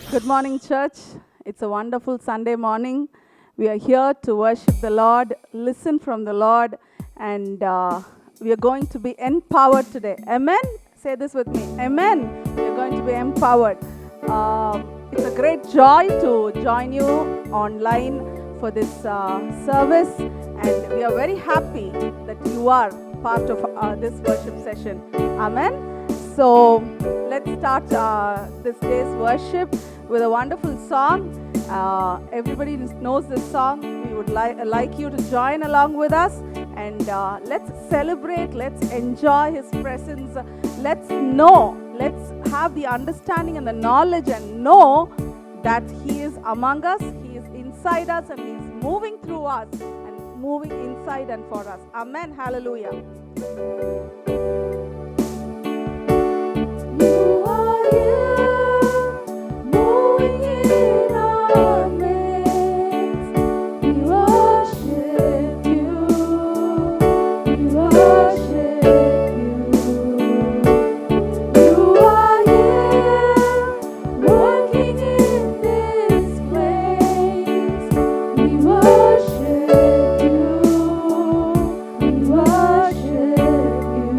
Good morning, church. It's a wonderful Sunday morning. We are here to worship the Lord, listen from the Lord, and we are going to be empowered today. Amen? Say this with me. Amen. We are going to be empowered. It's a great joy to join you online for this service, and we are very happy that you are part of this worship session. Amen. So let's start this day's worship with a wonderful song. Everybody knows this song. We would like you to join along with us, and let's celebrate, let's enjoy His presence. Let's have the understanding and the knowledge and know that He is among us, He is inside us, and He is moving through us and moving inside and for us. Amen. Hallelujah. You are here, moving in our midst. We worship you. We worship you. You are here, working in this place. We worship you. We worship you.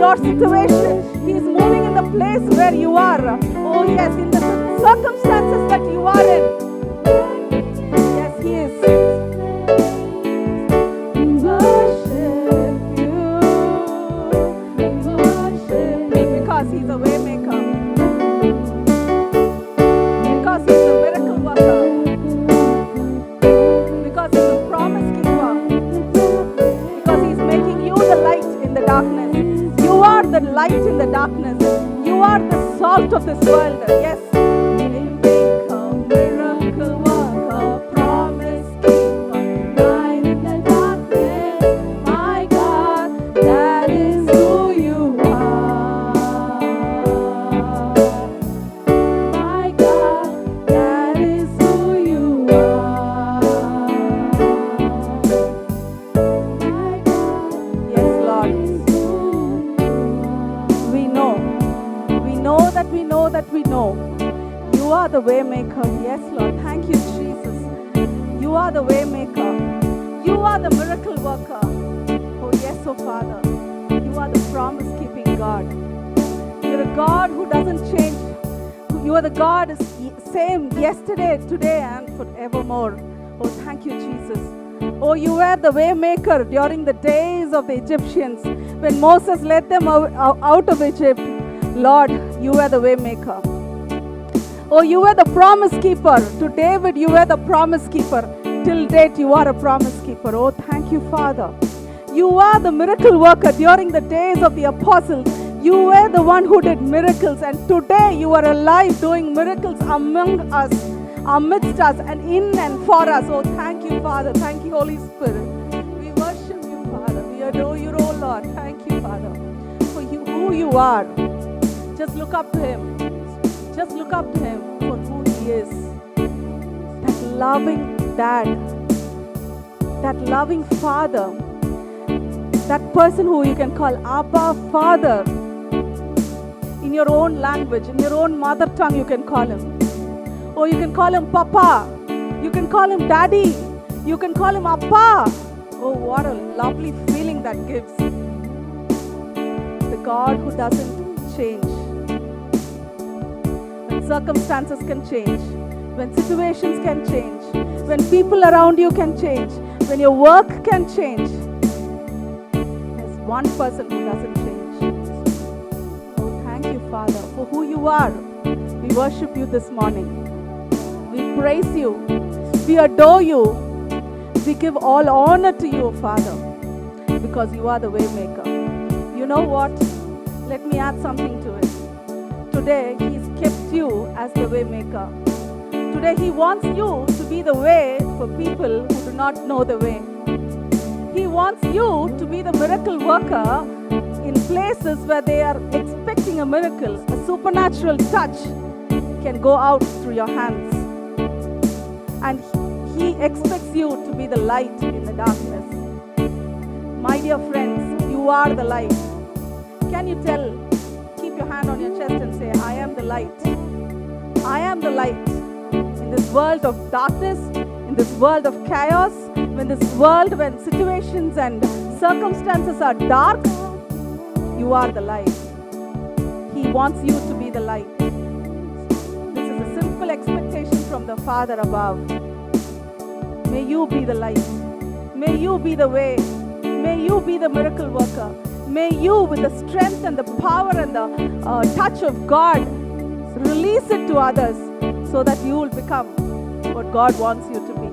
your situation. He is moving in the place where you are. Oh yes, in the circumstances that you are in. Yes, He is. We worship you. We worship you because He's a way maker. Because He's a miracle worker. Because He's a promise keeper. Because He's making you the light in the darkness. You are the light in the darkness. You are the salt of this world. Yes. Waymaker, miracle worker, promise keeper, light in the darkness. My God, that is who you are. My God, that is who you are. My God. Yes, Lord. We know you are the way maker. Yes, Lord. Thank you, Jesus. You are the way maker. You are the miracle worker. Oh yes, oh Father. You are the promise keeping God. You're a God who doesn't change. You are the God same yesterday, today, and forevermore. Oh, thank you, Jesus. Oh, you were the way maker during the days of the Egyptians when Moses led them out of Egypt. Lord, you were the way maker. Oh, you were the promise keeper. To David, you were the promise keeper. Till date, you are a promise keeper. Oh, thank you, Father. You are the miracle worker during the days of the apostles. You were the one who did miracles, and today you are alive doing miracles among us, amidst us, and in and for us. Oh, thank you, Father. Thank you, Holy Spirit. We worship you, Father. We adore you, oh Lord. Thank you, Father, for who you are. Just look up to Him. Just look up to Him for who He is. That loving Dad. That loving Father. That person who you can call Abba, Father. In your own language, in your own mother tongue, you can call Him. Or you can call Him Papa. You can call Him Daddy. You can call Him Appa. Oh, what a lovely feeling that gives. The God who doesn't change. Circumstances can change, when situations can change, when people around you can change, when your work can change. There's one person who doesn't change. Oh, thank you, Father, for who you are. We worship you this morning. We praise you. We adore you. We give all honor to you, Father, because you are the way maker. You know what? Let me add something to it. Today, He's kept you as the way maker. Today, He wants you to be the way for people who do not know the way. He wants you to be the miracle worker in places where they are expecting a miracle. A supernatural touch can go out through your hands. And He expects you to be the light in the darkness. My dear friends, you are the light. Can you tell? Keep your hand on your chest and say, I am the light. I am the light. In this world of darkness, in this world of chaos, when situations and circumstances are dark, you are the light. He wants you to be the light. This is a simple expectation from the Father above. May you be the light. May you be the way. May you be the miracle worker. May you, with the strength and the power and the touch of God, release it to others so that you will become what God wants you to be.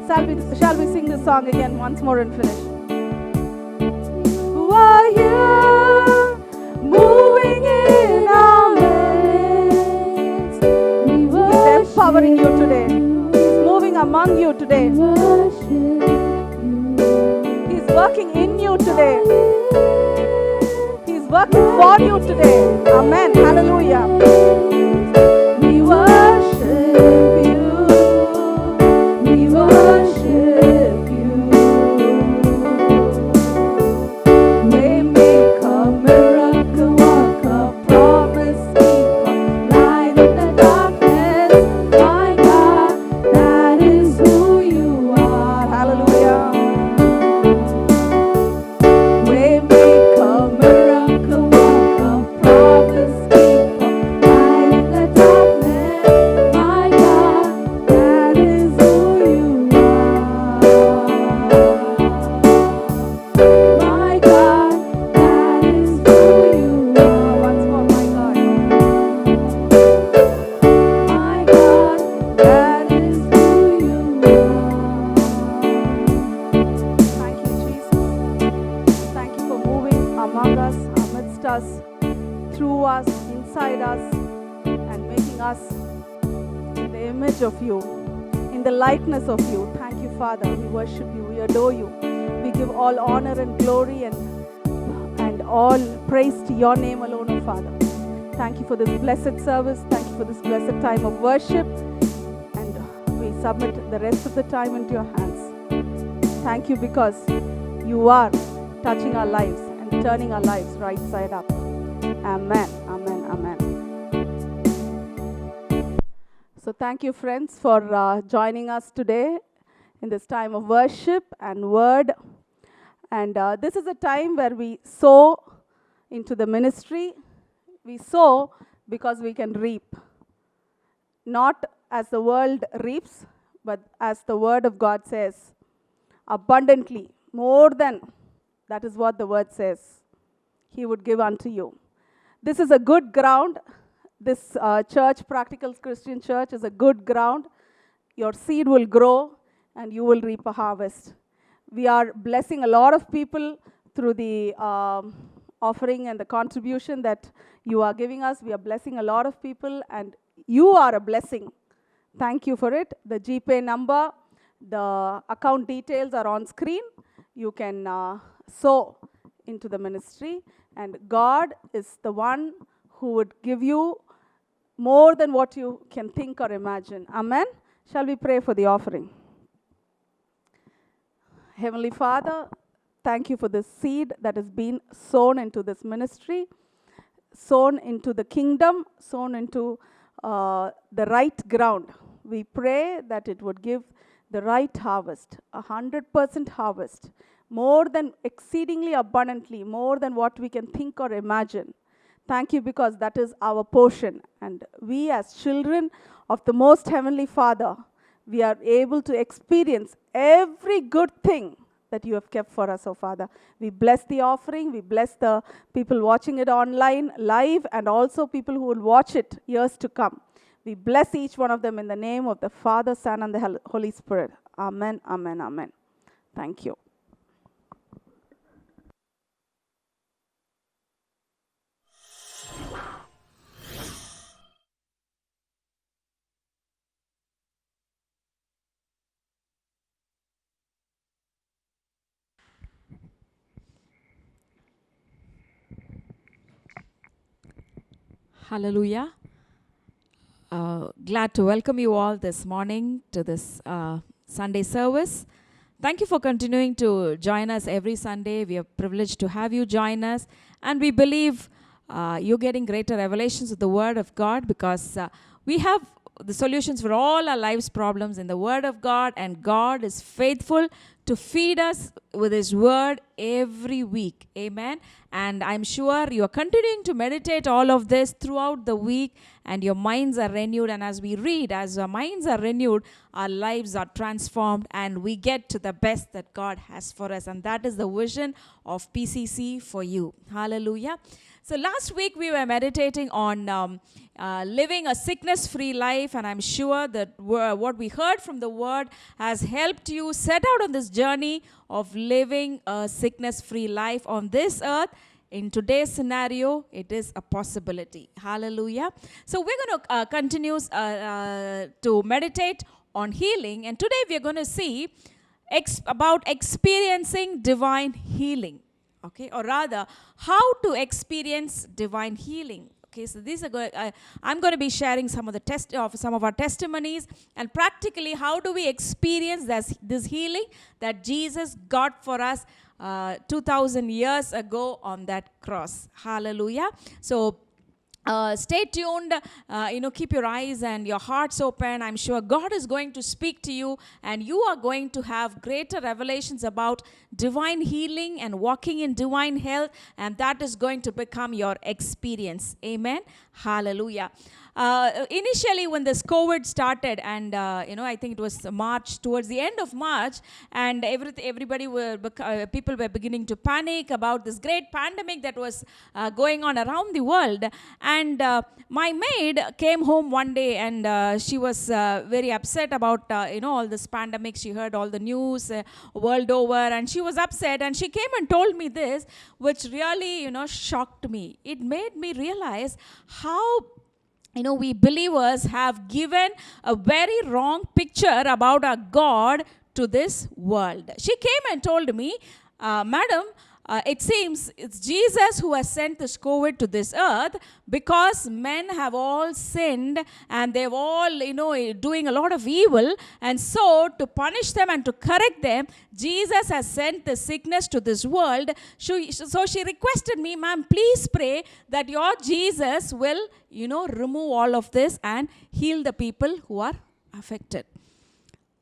Shall we sing this song again once more and finish? Who are you, moving in our midst? He's empowering you today. He's moving among you today. He's working in you today. He's working for you today. Amen. Hallelujah. We worship you. We worship you. Waymaker, miracle worker, promise keeper, light in the darkness. My God, that is who you are. Hallelujah. Waymaker, miracle worker. among us, amidst us, through us, inside us, and making us in the image of you, in the likeness of you. Thank you, Father. We worship you. We adore you. We give all honor and glory and all praise to your name alone, O Father. Thank you for this blessed service. Thank you for this blessed time of worship. And we submit the rest of the time into your hands. Thank you because you are touching our lives and turning our lives right side up. Amen. Amen. Amen. So thank you, friends, for joining us today in this time of worship and word. And this is a time where we sow into the ministry. We sow because we can reap. Not as the world reaps, but as the word of God says, abundantly, more than, that is what the word says, he would give unto you. This is a good ground. This church, Practical Christian Church, is a good ground. Your seed will grow and you will reap a harvest. We are blessing a lot of people through the offering and the contribution that you are giving us. We are blessing a lot of people, and you are a blessing. Thank you for it. The GPay number, the account details are on screen. You can sow into the ministry, and God is the one who would give you more than what you can think or imagine. Amen. Shall we pray for the offering? Heavenly Father, thank you for this seed that has been sown into this ministry, sown into the kingdom, sown into the right ground. We pray that it would give the right harvest, 100% harvest, more than exceedingly abundantly, more than what we can think or imagine. Thank you because that is our portion. And we as children of the Most Heavenly Father, we are able to experience every good thing that you have kept for us, oh Father. We bless the offering. We bless the people watching it online, live, and also people who will watch it years to come. We bless each one of them in the name of the Father, Son, and the Holy Spirit. Amen, amen, amen. Thank you. Hallelujah. Glad to welcome you all this morning to this Sunday service. Thank you for continuing to join us every Sunday. We are privileged to have you join us. And we believe you're getting greater revelations of the Word of God because we have the solutions for all our life's problems in the Word of God, and God is faithful to feed us with His Word every week. Amen. And I'm sure you are continuing to meditate all of this throughout the week, and your minds are renewed. And as we read, as our minds are renewed, our lives are transformed, and we get to the best that God has for us. And that is the vision of PCC for you. Hallelujah. So last week we were meditating on living a sickness-free life, and I'm sure that what we heard from the Word has helped you set out on this journey of living a sickness-free life on this earth. In today's scenario, it is a possibility. Hallelujah. So we're going to continue to meditate on healing, and today we're going to see about experiencing divine healing. Okay, or rather, how to experience divine healing. Okay, so these are I'm going to be sharing some of our testimonies, and practically how do we experience this healing that Jesus got for us 2,000 years ago on that cross. Hallelujah. So stay tuned, keep your eyes and your hearts open. I'm sure God is going to speak to you, and you are going to have greater revelations about divine healing and walking in divine health, and that is going to become your experience. Amen. Hallelujah. Initially, when this COVID started, and I think it was March, towards the end of March, and people were beginning to panic about this great pandemic that was going on around the world. And my maid came home one day, and she was very upset about all this pandemic. She heard all the news world over, and she was upset, and she came and told me this, which really shocked me. It made me realize how we believers have given a very wrong picture about our God to this world. She came and told me, Madam, it seems it's Jesus who has sent this COVID to this earth because men have all sinned and they've all, doing a lot of evil. And so to punish them and to correct them, Jesus has sent the sickness to this world. So she requested me, ma'am, please pray that your Jesus will, remove all of this and heal the people who are affected.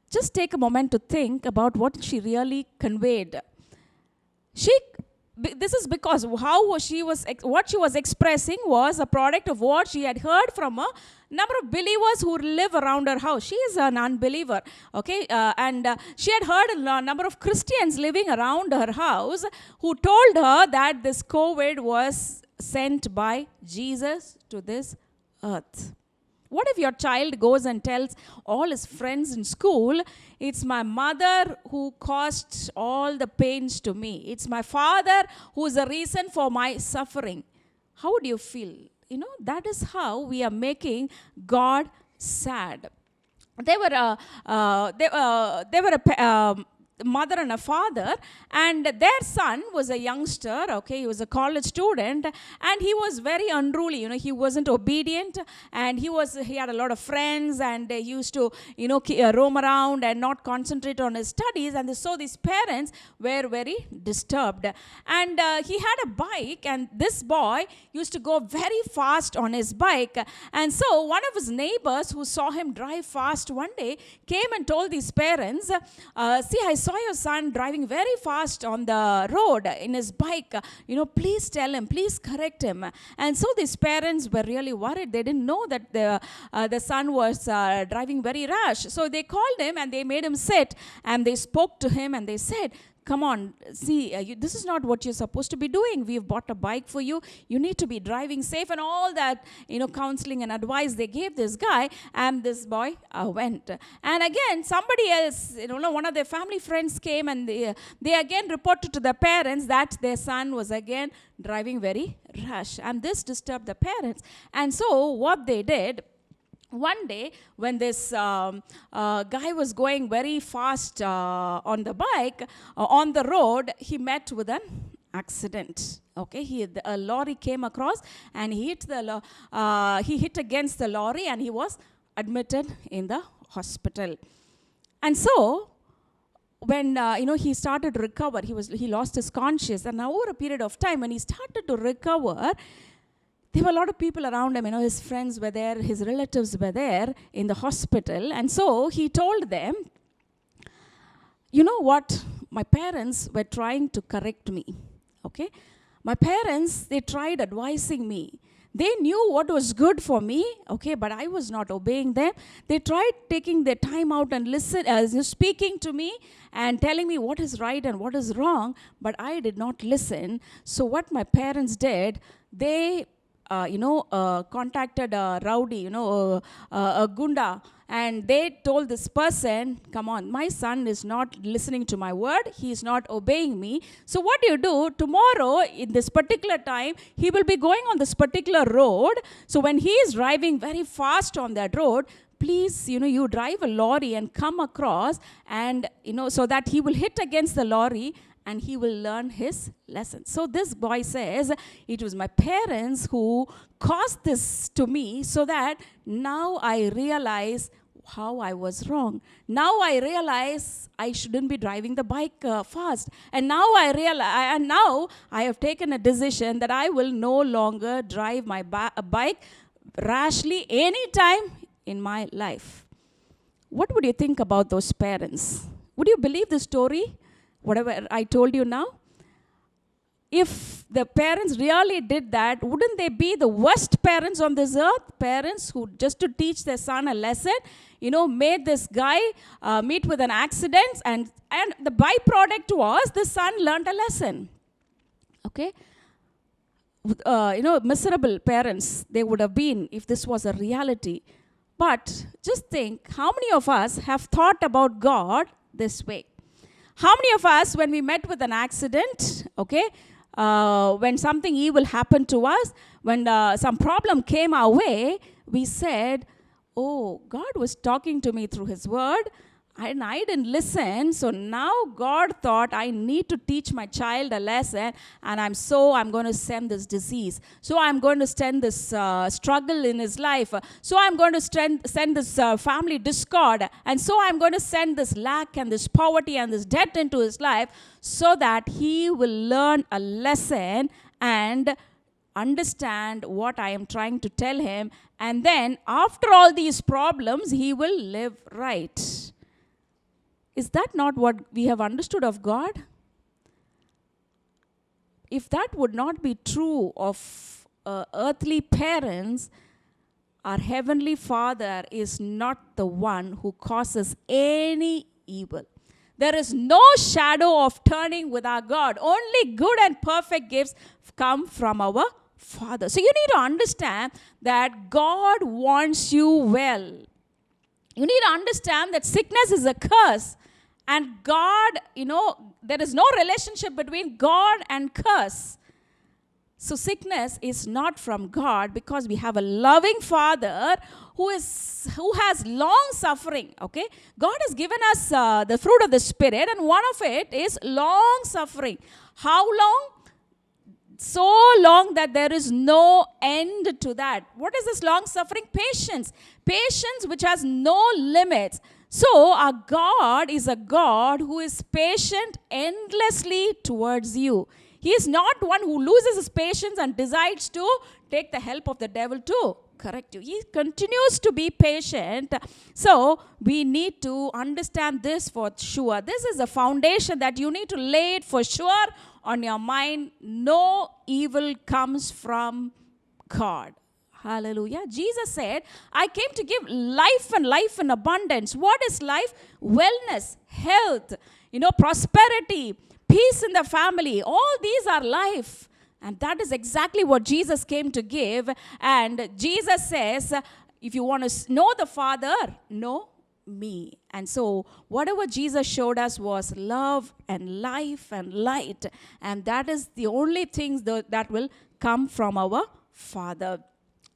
Just take a moment to think about what she really conveyed. This is because what she was expressing was a product of what she had heard from a number of believers who live around her house. She is an unbeliever, okay, and she had heard a number of Christians living around her house who told her that this COVID was sent by Jesus to this earth. What if your child goes and tells all his friends in school, it's my mother who caused all the pains to me. It's my father who is the reason for my suffering. How would you feel? That is how we are making God sad. They were a mother and a father, and their son was a youngster, okay, he was a college student, and he was very unruly. He wasn't obedient, and he had a lot of friends, and he used to roam around and not concentrate on his studies. And so these parents were very disturbed, and he had a bike, and this boy used to go very fast on his bike. And so one of his neighbors who saw him drive fast one day came and told these parents, see, I saw your son driving very fast on the road in his bike. Please tell him, please correct him. And so these parents were really worried. They didn't know that the son was driving very rash. So they called him and they made him sit, and they spoke to him and they said, come on, see, this is not what you're supposed to be doing. We've bought a bike for you. You need to be driving safe, and all that, counseling and advice they gave this guy, and this boy went. And again, somebody else, one of their family friends came, and they again reported to the parents that their son was again driving very rash, and this disturbed the parents. And so what they did, one day when this guy was going very fast on the bike, on the road, he met with an accident. Okay, a lorry came across, and he hit against the lorry, and he was admitted in the hospital. And so when he started to recover, he lost his consciousness, and over a period of time, when he started to recover, there were a lot of people around him. His friends were there, his relatives were there in the hospital. And so he told them, what? My parents were trying to correct me. Okay? My parents, they tried advising me. They knew what was good for me, okay, but I was not obeying them. They tried taking their time out and speaking to me and telling me what is right and what is wrong, but I did not listen. So what my parents did, they contacted a rowdy, a gunda, and they told this person, come on, my son is not listening to my word, he is not obeying me. So what do you do? Tomorrow, in this particular time, he will be going on this particular road. So when he is driving very fast on that road, please, you drive a lorry and come across, and, so that he will hit against the lorry and he will learn his lesson. So this boy says, it was my parents who caused this to me, so that now I realize how I was wrong. Now I realize I shouldn't be driving the bike fast. And now I have taken a decision that I will no longer drive my bike rashly anytime in my life. What would you think about those parents? Would you believe the story? Whatever I told you now? If the parents really did that, wouldn't they be the worst parents on this earth? Parents who, just to teach their son a lesson, made this guy meet with an accident, and the byproduct was the son learned a lesson. Okay? miserable parents they would have been if this was a reality. But just think, how many of us have thought about God this way? How many of us, when we met with an accident, okay, when something evil happened to us, when some problem came our way, we said, oh, God was talking to me through His word, and I didn't listen, so now God thought I need to teach my child a lesson, and I'm going to send this disease. So I'm going to send this struggle in his life. So I'm going to send this family discord, and so I'm going to send this lack and this poverty and this debt into his life, so that he will learn a lesson and understand what I am trying to tell him, and then after all these problems, he will live right. Is that not what we have understood of God? If that would not be true of earthly parents, our Heavenly Father is not the one who causes any evil. There is no shadow of turning with our God. Only good and perfect gifts come from our Father. So you need to understand that God wants you well. You need to understand that sickness is a curse. And God, there is no relationship between God and curse. So sickness is not from God, because we have a loving Father who has long suffering. Okay, God has given us the fruit of the Spirit, and one of it is long suffering. How long? So long that there is no end to that. What is this long suffering? Patience. Patience which has no limits. So our God is a God who is patient endlessly towards you. He is not one who loses his patience and decides to take the help of the devil to correct you. He continues to be patient. So we need to understand this for sure. This is a foundation that you need to lay it for sure on your mind. No evil comes from God. Hallelujah. Jesus said, I came to give life and life in abundance. What is life? Wellness, health, prosperity, peace in the family. All these are life. And that is exactly what Jesus came to give. And Jesus says, if you want to know the Father, know me. And so whatever Jesus showed us was love and life and light. And that is the only things that will come from our Father.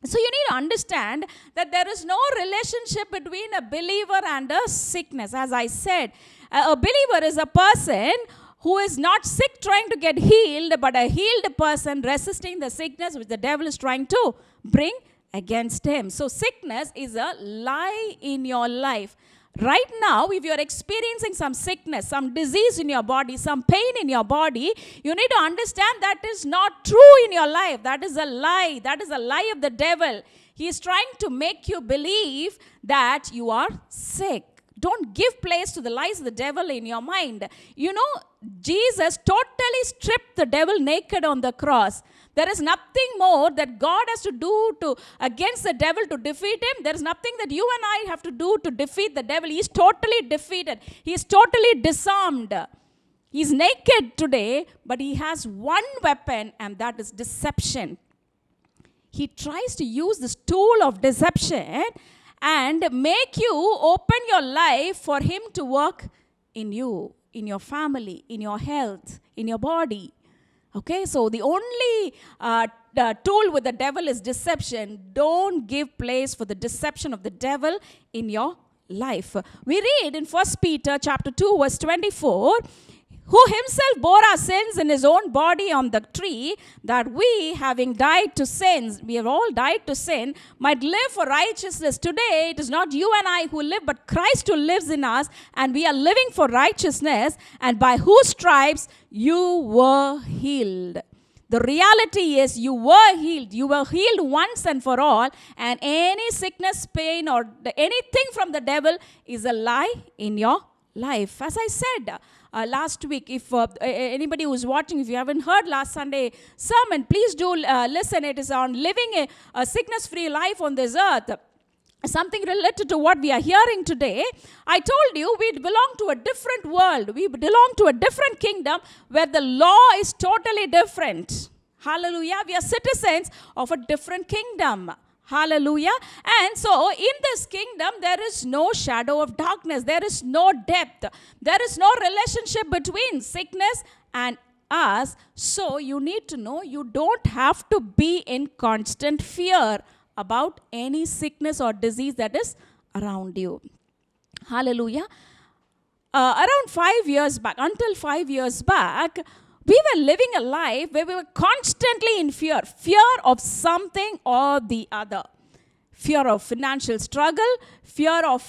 So you need to understand that there is no relationship between a believer and a sickness. As I said, a believer is a person who is not sick trying to get healed, but a healed person resisting the sickness which the devil is trying to bring against him. So sickness is a lie in your life. Right now, if you are experiencing some sickness, some disease in your body, some pain in your body, you need to understand that is not true in your life. That is a lie. That is a lie of the devil. He is trying to make you believe that you are sick. Don't give place to the lies of the devil in your mind. Jesus totally stripped the devil naked on the cross. There is nothing more that God has to do against the devil to defeat him. There is nothing that you and I have to do to defeat the devil. He is totally defeated. He is totally disarmed. He is naked today, but he has one weapon, and that is deception. He tries to use this tool of deception and make you open your life for him to work in you, in your family, in your health, in your body. Okay, so the only tool with the devil is deception. Don't give place for the deception of the devil in your life. We read in 1 Peter chapter 2 verse 24, who himself bore our sins in his own body on the tree, that we, having died to sins, we have all died to sin, might live for righteousness. Today, it is not you and I who live, but Christ who lives in us, and we are living for righteousness, and by whose stripes you were healed. The reality is you were healed. You were healed once and for all, and any sickness, pain, or anything from the devil is a lie in your life. As I said last week, if anybody who's watching, if you haven't heard last Sunday sermon, please do listen. It is on living a sickness-free life on this earth. Something related to what we are hearing today. I told you we belong to a different world. We belong to a different kingdom where the law is totally different. Hallelujah. We are citizens of a different kingdom. Hallelujah. And so in this kingdom, there is no shadow of darkness. There is no depth. There is no relationship between sickness and us. So you need to know you don't have to be in constant fear about any sickness or disease that is around you. Hallelujah. Around 5 years back, until 5 years back, we were living a life where we were constantly in fear of something or the other. Fear of financial struggle, fear of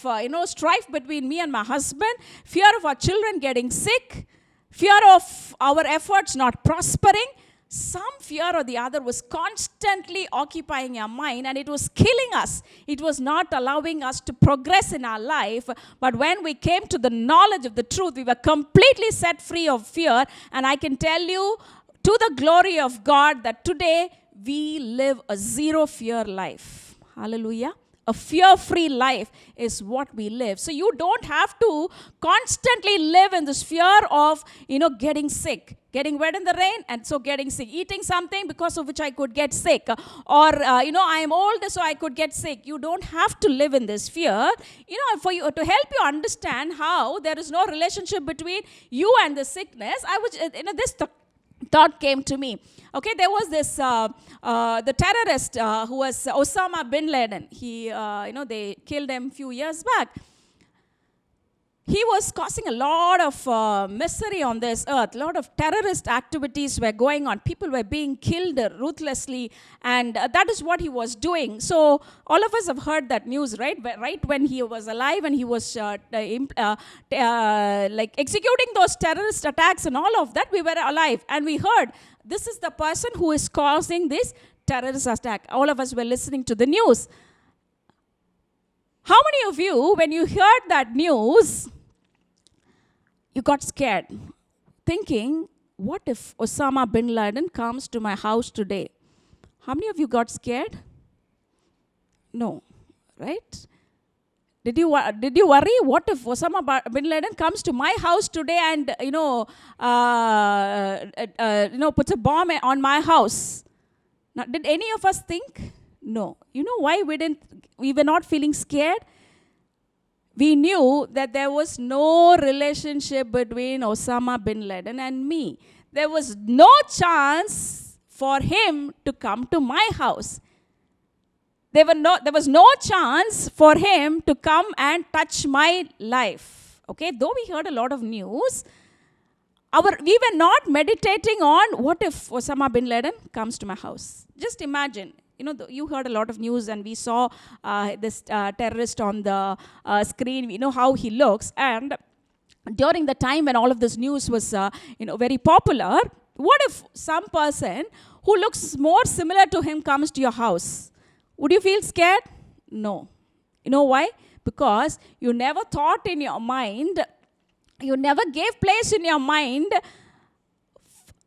strife between me and my husband, fear of our children getting sick, fear of our efforts not prospering. Some fear or the other was constantly occupying our mind, and it was killing us. It was not allowing us to progress in our life. But when we came to the knowledge of the truth, we were completely set free of fear. And I can tell you, to the glory of God, that today we live a zero fear life. Hallelujah. A fear-free life is what we live. So you don't have to constantly live in this fear of, getting sick, getting wet in the rain, and so getting sick, eating something because of which I could get sick, or, I am old, so I could get sick. You don't have to live in this fear. For you to help you understand how there is no relationship between you and the sickness, this thought came to me. Okay, there was this the terrorist who was Osama bin Laden. They killed him a few years back. He was causing a lot of misery on this earth. A lot of terrorist activities were going on. People were being killed ruthlessly, and that is what he was doing. So all of us have heard that news, right? Right when he was alive and he was executing those terrorist attacks and all of that, we were alive, and we heard this is the person who is causing this terrorist attack. All of us were listening to the news. How many of you, when you heard that news, you got scared, thinking, what if Osama bin Laden comes to my house today? How many of you got scared? No, right? Did you worry? What if Osama bin Laden comes to my house today and puts a bomb on my house? Now, did any of us think? No. You know why we were not feeling scared? We knew that there was no relationship between Osama bin Laden and me. There was no chance for him to come to my house. There was no chance for him to come and touch my life. Okay, though we heard a lot of news, we were not meditating on what if Osama bin Laden comes to my house. Just imagine. You heard a lot of news, and we saw this terrorist on the screen. We know how he looks. And during the time when all of this news was, very popular, what if some person who looks more similar to him comes to your house? Would you feel scared? No. You know why? Because you never thought in your mind, you never gave place in your mind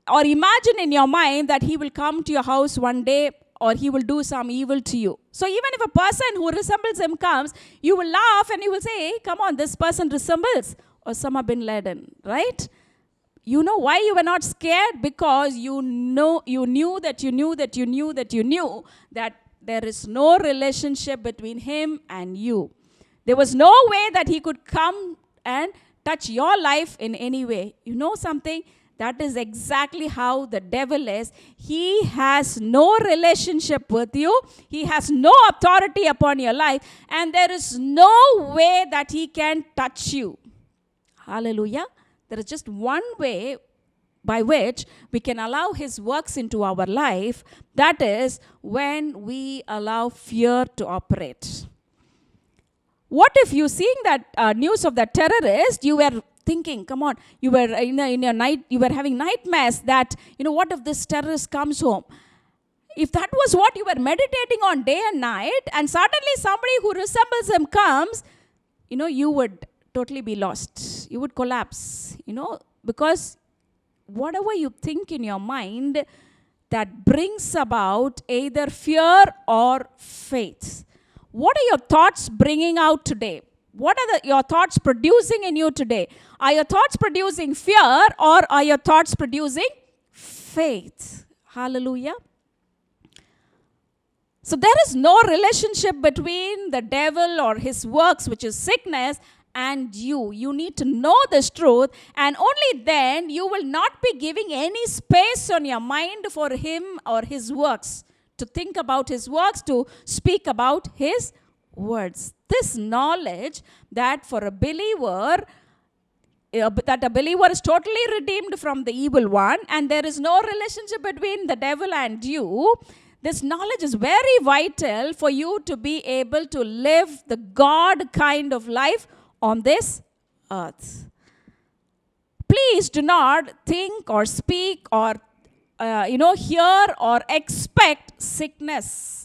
or imagine in your mind that he will come to your house one day or he will do some evil to you. So even if a person who resembles him comes, you will laugh and you will say, hey, come on, this person resembles Osama bin Laden, right? You know why you were not scared? Because you knew that there is no relationship between him and you. There was no way that he could come and touch your life in any way. You know something? That is exactly how the devil is. He has no relationship with you. He has no authority upon your life. And there is no way that he can touch you. Hallelujah. There is just one way by which we can allow his works into our life. That is when we allow fear to operate. What if you seeing that news of that terrorist, you were thinking, come on, you were in your night, you were having nightmares that, what if this terrorist comes home? If that was what you were meditating on day and night, and suddenly somebody who resembles him comes, you would totally be lost. You would collapse, because whatever you think in your mind, that brings about either fear or faith. What are your thoughts bringing out today? What are your thoughts producing in you today? Are your thoughts producing fear or are your thoughts producing faith? Hallelujah. So there is no relationship between the devil or his works, which is sickness, and you. You need to know this truth, and only then you will not be giving any space on your mind for him or his works, to think about his works, to speak about his words. This knowledge that for a believer, that a believer is totally redeemed from the evil one, and there is no relationship between the devil and you. This knowledge is very vital for you to be able to live the God kind of life on this earth. Please do not think or speak or hear or expect sickness.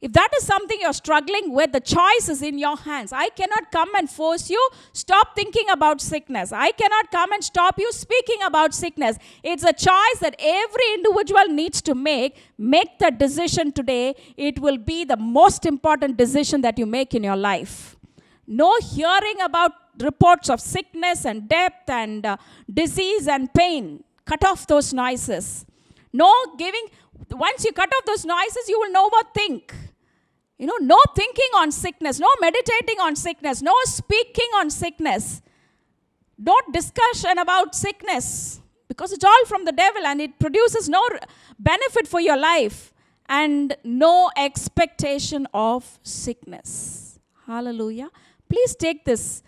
If that is something you're struggling with, the choice is in your hands. I cannot come and force you. Stop thinking about sickness. I cannot come and stop you speaking about sickness. It's a choice that every individual needs to make. Make the decision today. It will be the most important decision that you make in your life. No hearing about reports of sickness and death and disease and pain. Cut off those noises. No giving. Once you cut off those noises, you will no more think. No thinking on sickness, no meditating on sickness, no speaking on sickness, no discussion about sickness, because it's all from the devil and it produces no benefit for your life, and no expectation of sickness. Hallelujah. Please take this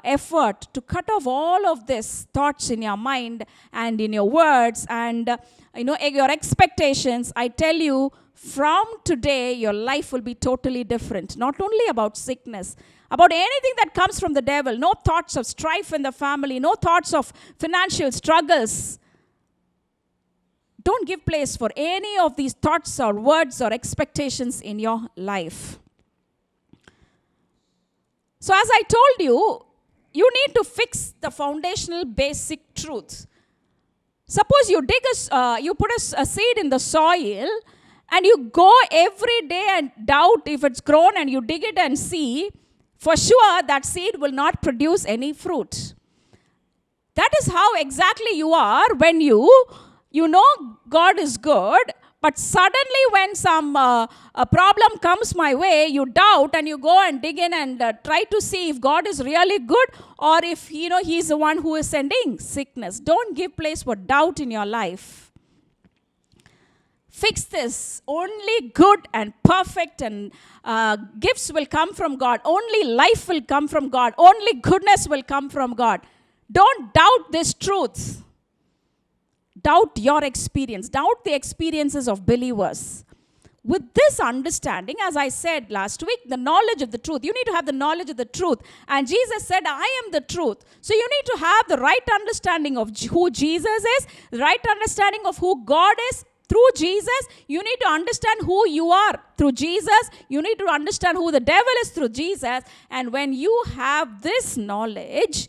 effort to cut off all of these thoughts in your mind and in your words and your expectations. I tell you, from today, your life will be totally different. Not only about sickness, about anything that comes from the devil. No thoughts of strife in the family, no thoughts of financial struggles. Don't give place for any of these thoughts or words or expectations in your life. So as I told you, you need to fix the foundational basic truth. Suppose you put a seed in the soil, and you go every day and doubt if it's grown, and you dig it and see, for sure that seed will not produce any fruit. That is how exactly you are when you know God is good, but suddenly when some problem comes my way, you doubt and you go and dig in and try to see if God is really good or if He's the one who is sending sickness. Don't give place for doubt in your life. Fix this. Only good and perfect and gifts will come from God. Only life will come from God. Only goodness will come from God. Don't doubt this truth. Doubt your experience. Doubt the experiences of believers. With this understanding, as I said last week, the knowledge of the truth. You need to have the knowledge of the truth. And Jesus said, I am the truth. So you need to have the right understanding of who Jesus is, the right understanding of who God is. Through Jesus, you need to understand who you are through Jesus. You need to understand who the devil is through Jesus. And when you have this knowledge,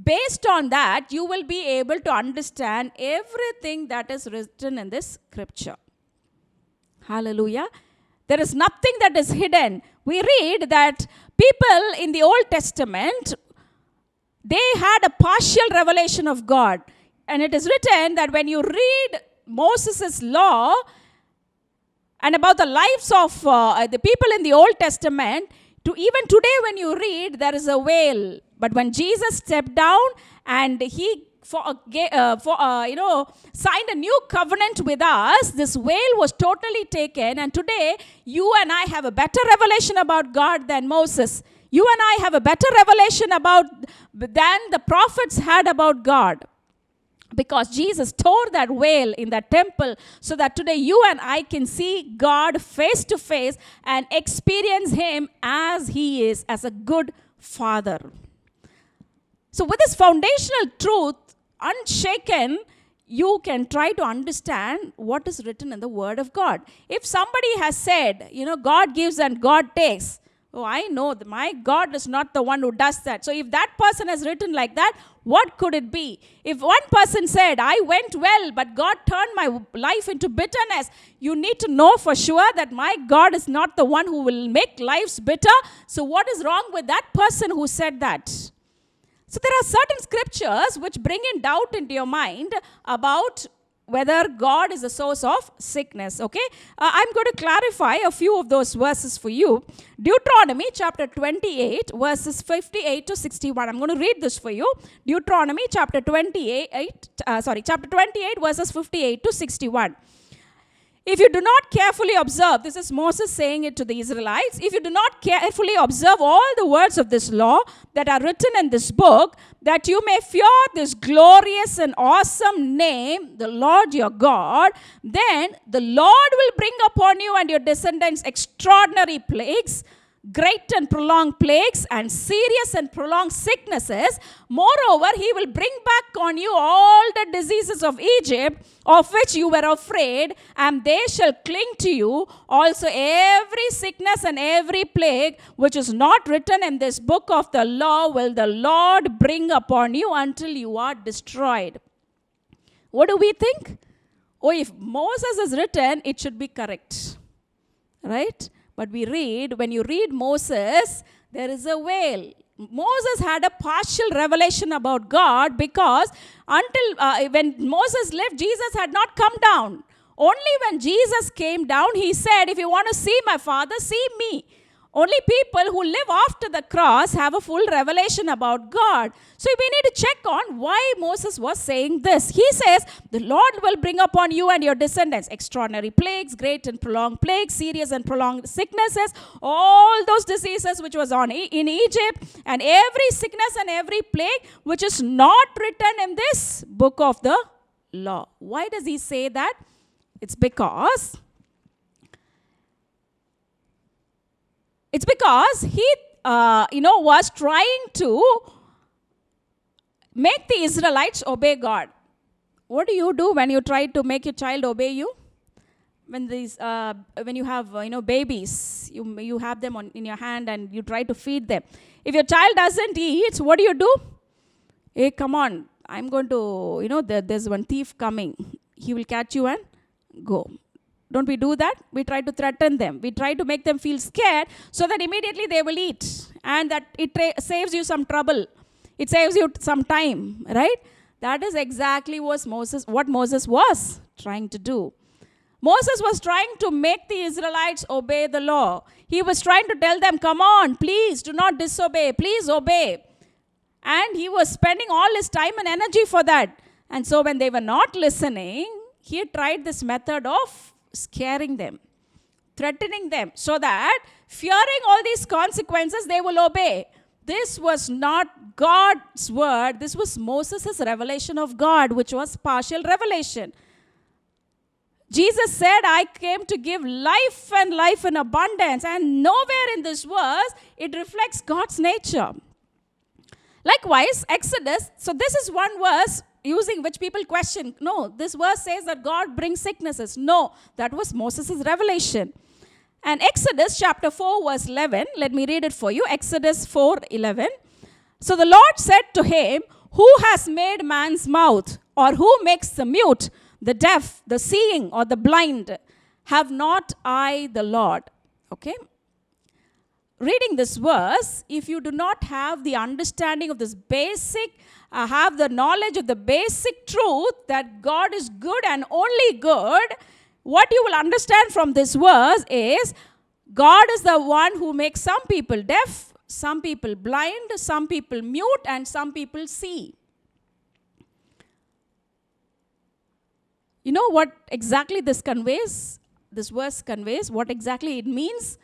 based on that, you will be able to understand everything that is written in this scripture. Hallelujah. There is nothing that is hidden. We read that people in the Old Testament, they had a partial revelation of God. And it is written that when you read Moses' law and about the lives of the people in the Old Testament, to even today when you read, there is a veil. But when Jesus stepped down and he signed a new covenant with us, this veil was totally taken. And today, you and I have a better revelation about God than Moses. You and I have a better revelation than the prophets had about God. Because Jesus tore that veil in that temple so that today you and I can see God face to face and experience Him as He is, as a good Father. So with this foundational truth unshaken, you can try to understand what is written in the Word of God. If somebody has said, God gives and God takes, I know that my God is not the one who does that. So if that person has written like that, what could it be? If one person said, I went well, but God turned my life into bitterness, you need to know for sure that my God is not the one who will make lives bitter. So what is wrong with that person who said that? So there are certain scriptures which bring in doubt into your mind about whether God is the source of sickness. Okay, I'm going to clarify a few of those verses for you. Deuteronomy chapter 28, verses 58 to 61. I'm going to read this for you. Deuteronomy chapter 28, chapter 28, verses 58 to 61. If you do not carefully observe, this is Moses saying it to the Israelites, if you do not carefully observe all the words of this law that are written in this book, that you may fear this glorious and awesome name, the Lord your God, then the Lord will bring upon you and your descendants extraordinary plagues, great and prolonged plagues, and serious and prolonged sicknesses. Moreover, he will bring back on you all the diseases of Egypt, of which you were afraid, and they shall cling to you. Also every sickness and every plague which is not written in this book of the law will the Lord bring upon you until you are destroyed. What do we think? Oh, if Moses is written, it should be correct. Right? But we read, when you read Moses, there is a veil. Moses had a partial revelation about God because until when Moses lived, Jesus had not come down. Only when Jesus came down, he said, if you want to see my Father, see me. Only people who live after the cross have a full revelation about God. So we need to check on why Moses was saying this. He says, the Lord will bring upon you and your descendants extraordinary plagues, great and prolonged plagues, serious and prolonged sicknesses, all those diseases which was in Egypt, and every sickness and every plague which is not written in this book of the law. Why does he say that? It's because he, was trying to make the Israelites obey God. What do you do when you try to make your child obey you? When you have babies, you have them in your hand and you try to feed them. If your child doesn't eat, what do? Hey, come on! I'm going to there's one thief coming. He will catch you and go. Don't we do that? We try to threaten them. We try to make them feel scared so that immediately they will eat. And that it saves you some trouble. It saves you some time, right? That is exactly what Moses was trying to do. Moses was trying to make the Israelites obey the law. He was trying to tell them, come on, please do not disobey. Please obey. And he was spending all his time and energy for that. And so when they were not listening, he tried this method of scaring them, threatening them, so that fearing all these consequences, they will obey. This was not God's word. This was Moses' revelation of God, which was partial revelation. Jesus said, I came to give life and life in abundance. And nowhere in this verse, it reflects God's nature. Likewise, Exodus, so this is one verse using which people question, no, this verse says that God brings sicknesses. No, that was Moses' revelation. And Exodus chapter 4 verse 11, let me read it for you. Exodus 4:11. So the Lord said to him, who has made man's mouth, or who makes the mute, the deaf, the seeing, or the blind? Have not I the Lord? Okay. Reading this verse, if you do not have the understanding of this basic, have the knowledge of the basic truth that God is good and only good, what you will understand from this verse is God is the one who makes some people deaf, some people blind, some people mute, and some people see. You know what exactly this conveys? This verse conveys what exactly it means.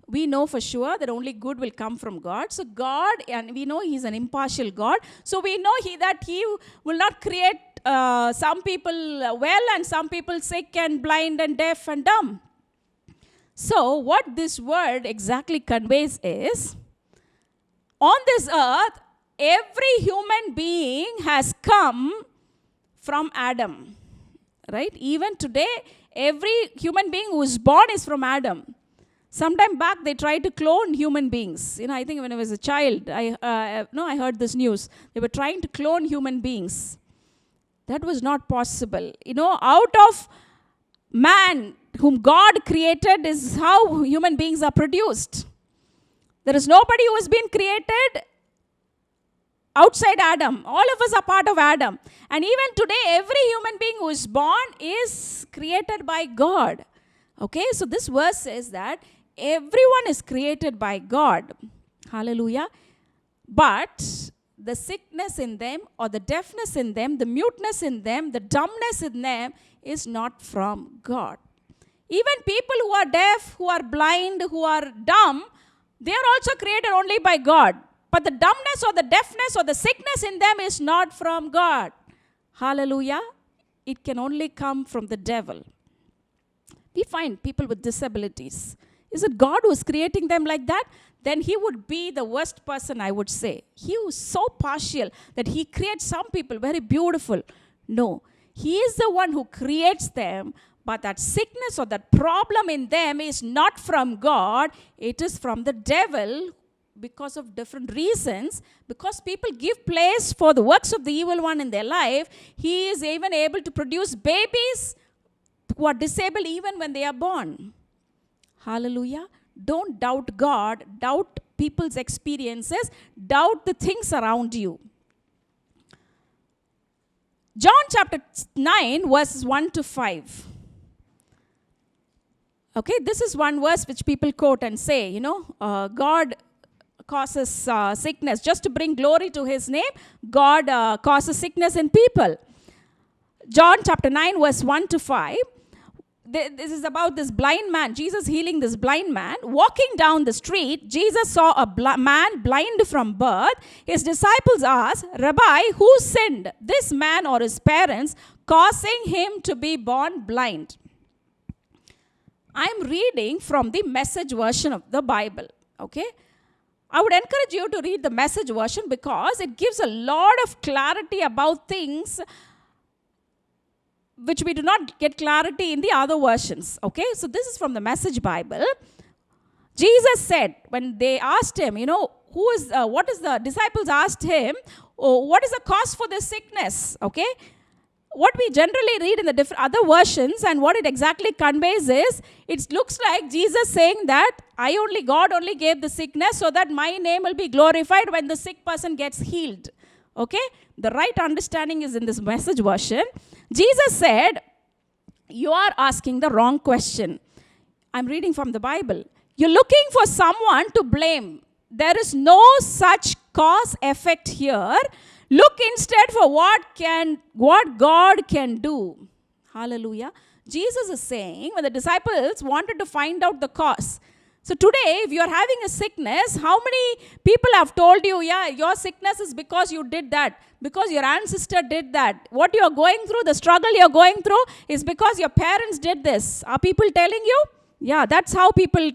We know for sure that only good will come from God. So God, and we know He's an impartial God. So we know that He will not create some people well and some people sick and blind and deaf and dumb. So what this word exactly conveys is, on this earth, every human being has come from Adam. Right? Even today, every human being who is born is from Adam. Sometime back, they tried to clone human beings. I think when I was a child, I heard this news. They were trying to clone human beings. That was not possible. Out of man, whom God created, is how human beings are produced. There is nobody who has been created outside Adam. All of us are part of Adam. And even today, every human being who is born is created by God. Okay, so this verse says that everyone is created by God. Hallelujah. But the sickness in them, or the deafness in them, the muteness in them, the dumbness in them is not from God. Even people who are deaf, who are blind, who are dumb, they are also created only by God. But the dumbness or the deafness or the sickness in them is not from God. Hallelujah. It can only come from the devil. We find people with disabilities. Is it God who is creating them like that? Then he would be the worst person, I would say. He was so partial that he creates some people very beautiful. No, he is the one who creates them, but that sickness or that problem in them is not from God. It is from the devil because of different reasons. Because people give place for the works of the evil one in their life, he is even able to produce babies who are disabled even when they are born. Hallelujah. Don't doubt God, doubt people's experiences, doubt the things around you. John chapter 9, verses 1 to 5. Okay, this is one verse which people quote and say, God causes sickness. Just to bring glory to his name, God causes sickness in people. John chapter 9, verse 1 to 5. This is about this blind man. Jesus healing this blind man. Walking down the street, Jesus saw a man blind from birth. His disciples asked, Rabbi, who sinned, this man or his parents, causing him to be born blind? I'm reading from the Message version of the Bible. Okay? I would encourage you to read the Message version because it gives a lot of clarity about things which we do not get clarity in the other versions. Okay, so this is from the Message Bible. Jesus said, when they asked him, what is the disciples asked him, what is the cause for this sickness? Okay, what we generally read in the different other versions and what it exactly conveys is, it looks like Jesus saying that God only gave the sickness so that my name will be glorified when the sick person gets healed. Okay, the right understanding is in this Message version. Jesus said, you are asking the wrong question. I'm reading from the Bible. You're looking for someone to blame. There is no such cause effect here. Look instead for what God can do. Hallelujah. Jesus is saying, when the disciples wanted to find out the cause. So today, if you are having a sickness, how many people have told you, yeah, your sickness is because you did that, because your ancestor did that. What you are going through, the struggle you are going through is because your parents did this. Are people telling you? Yeah, that's how people,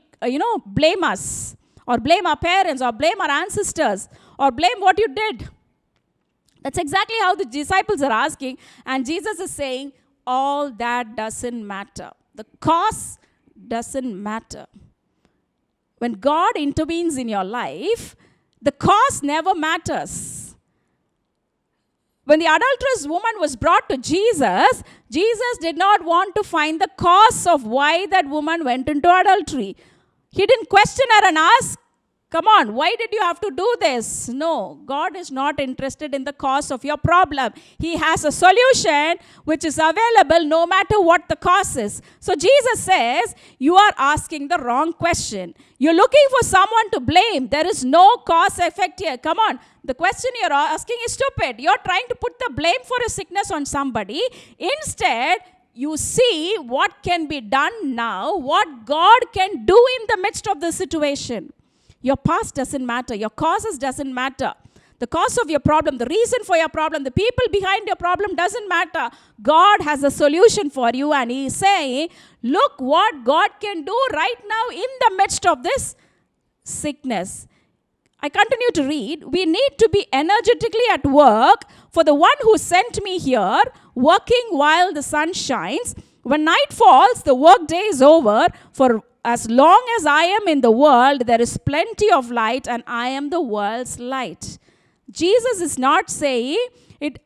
blame us, or blame our parents, or blame our ancestors, or blame what you did. That's exactly how the disciples are asking. And Jesus is saying, all that doesn't matter. The cause doesn't matter. When God intervenes in your life, the cause never matters. When the adulterous woman was brought to Jesus, Jesus did not want to find the cause of why that woman went into adultery. He didn't question her and ask, come on, why did you have to do this? No, God is not interested in the cause of your problem. He has a solution which is available no matter what the cause is. So Jesus says, you are asking the wrong question. You're looking for someone to blame. There is no cause effect here. Come on, the question you're asking is stupid. You're trying to put the blame for a sickness on somebody. Instead, you see what can be done now, what God can do in the midst of the situation. Your past doesn't matter. Your causes doesn't matter. The cause of your problem, the reason for your problem, the people behind your problem doesn't matter. God has a solution for you, and He is saying, look what God can do right now in the midst of this sickness. I continue to read. We need to be energetically at work for the one who sent me here, working while the sun shines. When night falls, the work day is over. For as long as I am in the world, there is plenty of light, and I am the world's light. Jesus is not saying it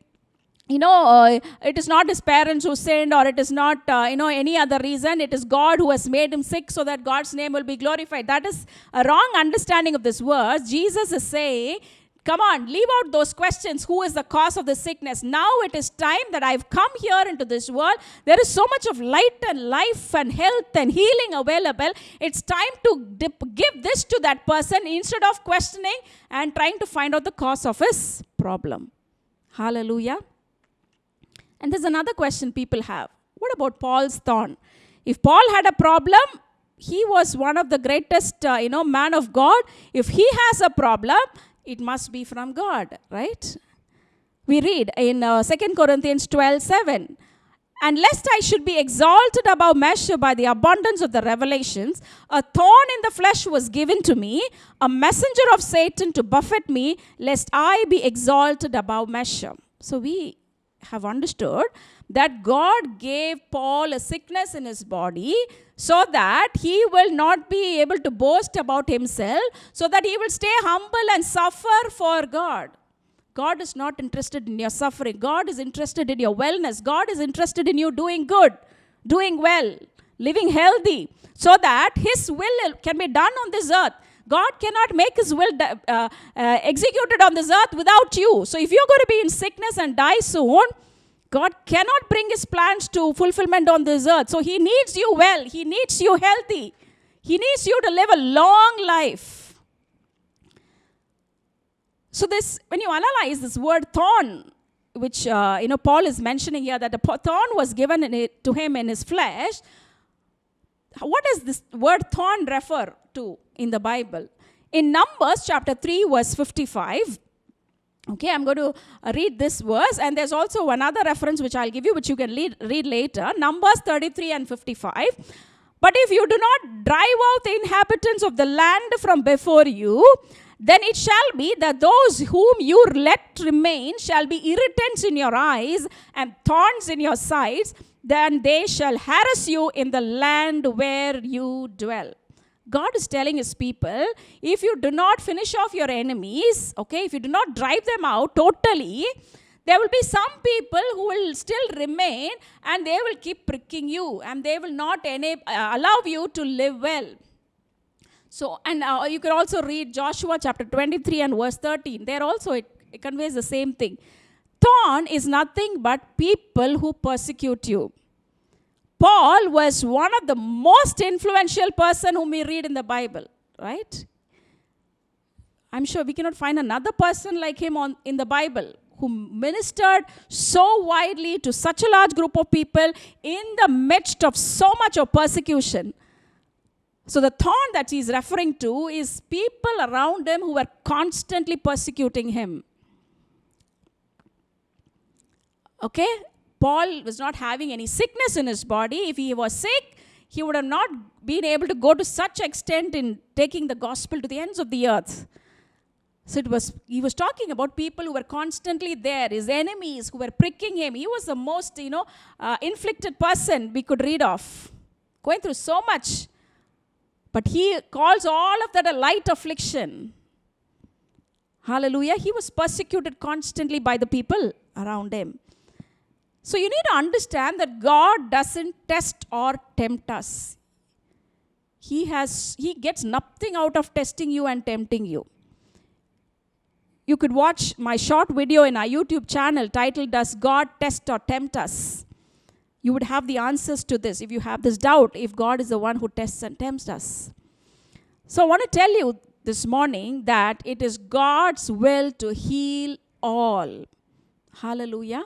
is not his parents who sinned, or it is not, any other reason. It is God who has made him sick so that God's name will be glorified. That is a wrong understanding of this verse. Jesus is saying, Come on, leave out those questions. Who is the cause of the sickness? Now it is time that I've come here into this world. There is so much of light and life and health and healing available. It's time to give this to that person instead of questioning and trying to find out the cause of his problem. Hallelujah. And there's another question people have. What about Paul's thorn? If Paul had a problem, he was one of the greatest, man of God. If he has a problem, it must be from God, right? We read in 2 Corinthians 12:7, and lest I should be exalted above measure by the abundance of the revelations, a thorn in the flesh was given to me, a messenger of Satan to buffet me, lest I be exalted above measure. So we have understood that God gave Paul a sickness in his body so that he will not be able to boast about himself, so that he will stay humble and suffer for God. God is not interested in your suffering. God is interested in your wellness. God is interested in you doing good, doing well, living healthy, so that his will can be done on this earth. God cannot make his will executed on this earth without you. So if you're going to be in sickness and die soon, God cannot bring his plans to fulfillment on this earth. So he needs you well. He needs you healthy. He needs you to live a long life. So this, when you analyze this word thorn, which Paul is mentioning here, that the thorn was given to him in his flesh, what does this word thorn refer to in the Bible? In Numbers chapter 3 verse 55, okay, I'm going to read this verse, and there's also another reference which I'll give you, which you can read later. Numbers 33 and 55. But if you do not drive out the inhabitants of the land from before you, then it shall be that those whom you let remain shall be irritants in your eyes and thorns in your sides. Then they shall harass you in the land where you dwell. God is telling his people, if you do not finish off your enemies, okay, if you do not drive them out totally, there will be some people who will still remain, and they will keep pricking you, and they will not allow you to live well. So, and you can also read Joshua chapter 23 and verse 13. There also it conveys the same thing. Thorn is nothing but people who persecute you. Paul was one of the most influential person whom we read in the Bible, right? I'm sure we cannot find another person like him in the Bible who ministered so widely to such a large group of people in the midst of so much of persecution. So the thorn that he's referring to is people around him who were constantly persecuting him. Okay? Paul was not having any sickness in his body. If he was sick, he would have not been able to go to such extent in taking the gospel to the ends of the earth. So he was talking about people who were constantly there, his enemies who were pricking him. He was the most, inflicted person we could read of, going through so much. But he calls all of that a light affliction. Hallelujah. He was persecuted constantly by the people around him. So you need to understand that God doesn't test or tempt us. He gets nothing out of testing you and tempting you. You could watch my short video in our YouTube channel titled, Does God Test or Tempt Us? You would have the answers to this if you have this doubt, if God is the one who tests and tempts us. So I want to tell you this morning that it is God's will to heal all. Hallelujah.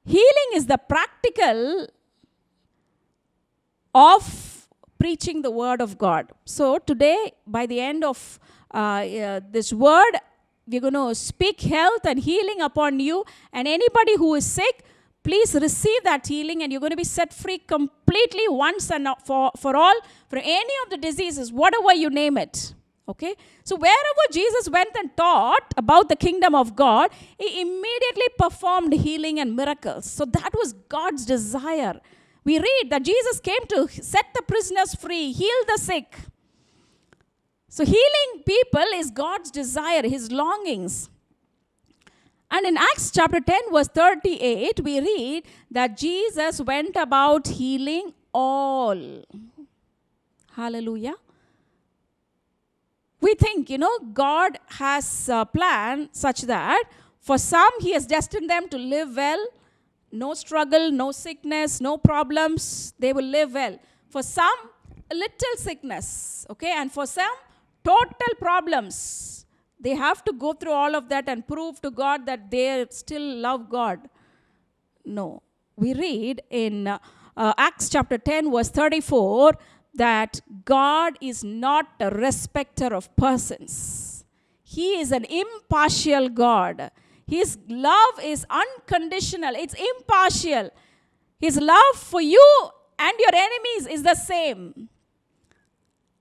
Healing is the practical of preaching the word of God. So today, by the end of this word, we're going to speak health and healing upon you. And anybody who is sick, please receive that healing, and you're going to be set free completely once and for all for any of the diseases, whatever you name it. Okay? So wherever Jesus went and taught about the kingdom of God, he immediately performed healing and miracles. So that was God's desire. We read that Jesus came to set the prisoners free, heal the sick. So healing people is God's desire, his longings. And in Acts chapter 10 verse 38, we read that Jesus went about healing all. Hallelujah. We we think, God has a plan such that for some, He has destined them to live well. No struggle, no sickness, no problems. They will live well. For some, a little sickness, okay? And for some, total problems. They have to go through all of that and prove to God that they still love God. No. We read in Acts chapter 10, verse 34, that God is not a respecter of persons. He is an impartial God. His love is unconditional. It's impartial. His love for you and your enemies is the same.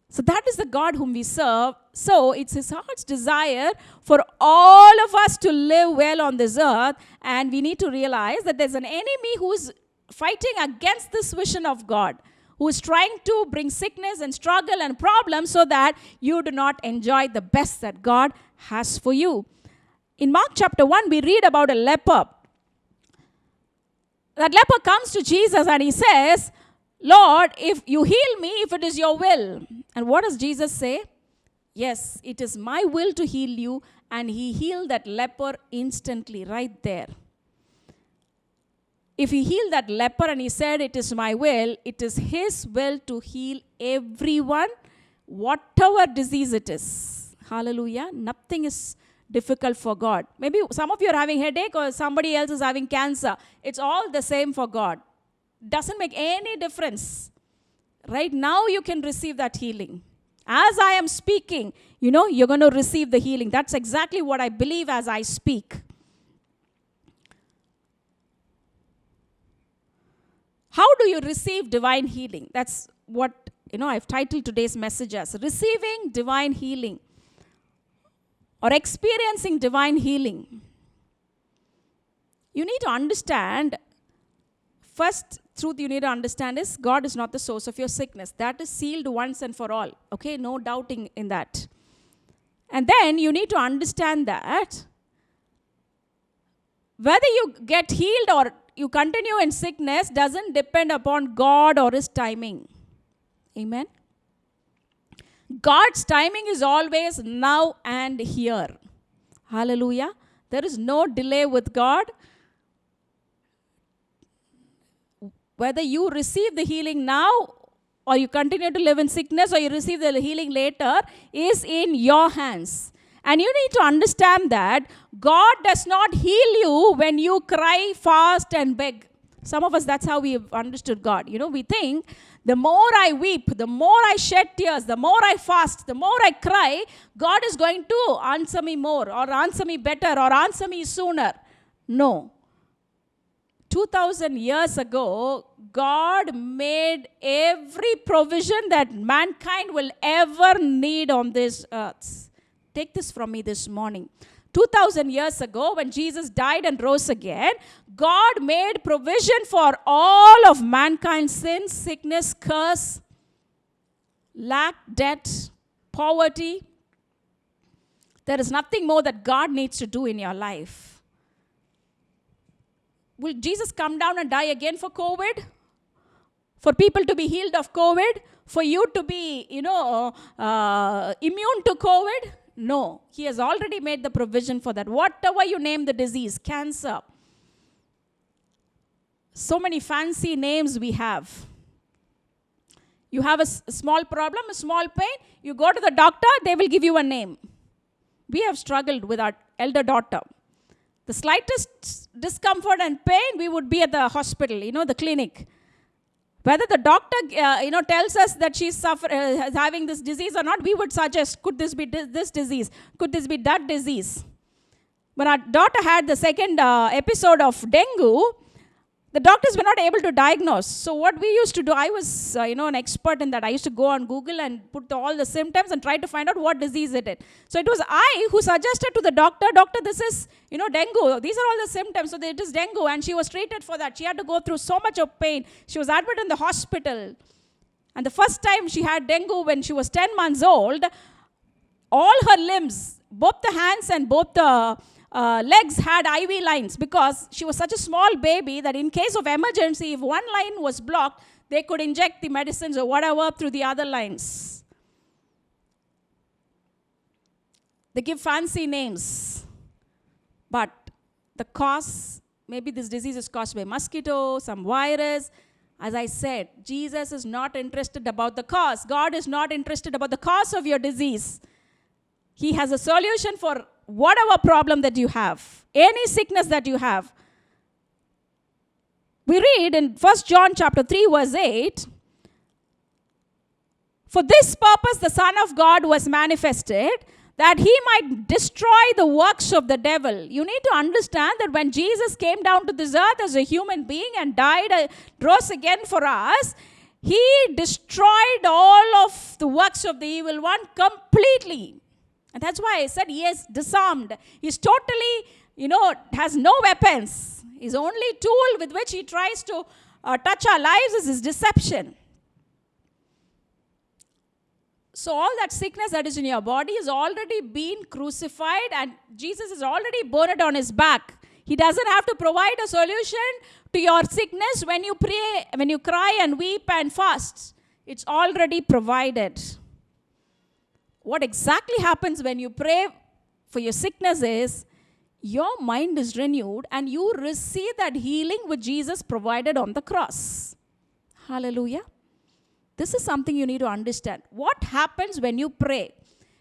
So that is the God whom we serve. So it's His heart's desire for all of us to live well on this earth. And we need to realize that there's an enemy who's fighting against this vision of God, who is trying to bring sickness and struggle and problems so that you do not enjoy the best that God has for you. In Mark chapter 1, we read about a leper. That leper comes to Jesus and he says, Lord, if you heal me, if it is your will. And what does Jesus say? Yes, it is my will to heal you. And He healed that leper instantly, right there. If He healed that leper and He said, it is my will, it is His will to heal everyone, whatever disease it is. Hallelujah. Nothing is difficult for God. Maybe some of you are having headache or somebody else is having cancer. It's all the same for God. Doesn't make any difference. Right now you can receive that healing. As I am speaking, you're going to receive the healing. That's exactly what I believe as I speak. How do you receive divine healing? That's what, I've titled today's message as Receiving Divine Healing, or experiencing divine healing. You need to understand, first truth you need to understand is God is not the source of your sickness. That is sealed once and for all. Okay, no doubting in that. And then you need to understand that whether you get healed or you continue in sickness doesn't depend upon God or His timing. Amen. God's timing is always now and here. Hallelujah. There is no delay with God. Whether you receive the healing now or you continue to live in sickness or you receive the healing later is in your hands. And you need to understand that God does not heal you when you cry, fast and beg. Some of us, that's how we have understood God. We think the more I weep, the more I shed tears, the more I fast, the more I cry, God is going to answer me more or answer me better or answer me sooner. No. 2000 years ago, God made every provision that mankind will ever need on this earth. Take this from me this morning. 2000 years ago, when Jesus died and rose again, God made provision for all of mankind's sins, sickness, curse, lack, debt, poverty. There is nothing more that God needs to do in your life. Will Jesus come down and die again for COVID? For people to be healed of COVID? For you to be, immune to COVID? No. He has already made the provision for that. Whatever you name the disease, cancer. So many fancy names we have. You have a small problem, a small pain. You go to the doctor, they will give you a name. We have struggled with our elder daughter. The slightest discomfort and pain, we would be at the hospital, the clinic. Whether the doctor, tells us that she's having this disease or not, we would suggest, could this be this disease? Could this be that disease? When our daughter had the second episode of dengue, the doctors were not able to diagnose. So what we used to do, I was, an expert in that. I used to go on Google and put all the symptoms and try to find out what disease it is. So it was I who suggested to the doctor, this is, dengue. These are all the symptoms. So it is dengue. And she was treated for that. She had to go through so much of pain. She was admitted in the hospital. And the first time she had dengue when she was 10 months old, all her limbs, both the hands and both the legs had IV lines because she was such a small baby that in case of emergency, if one line was blocked, they could inject the medicines or whatever through the other lines. They give fancy names. But the cause, maybe this disease is caused by mosquito, some virus. As I said, Jesus is not interested about the cause. God is not interested about the cause of your disease. He has a solution for whatever problem that you have, any sickness that you have. We read in 1 John chapter 3 verse 8, for this purpose the Son of God was manifested, that he might destroy the works of the devil. You need to understand that when Jesus came down to this earth as a human being and died, rose again for us, he destroyed all of the works of the evil one completely. And that's why I said he is disarmed. He's totally, has no weapons. His only tool with which he tries to touch our lives is his deception. So all that sickness that is in your body has already been crucified, and Jesus has already borne it on his back. He doesn't have to provide a solution to your sickness when you pray, when you cry and weep and fast. It's already provided. What exactly happens when you pray for your sickness is your mind is renewed and you receive that healing which Jesus provided on the cross. Hallelujah. This is something you need to understand. What happens when you pray?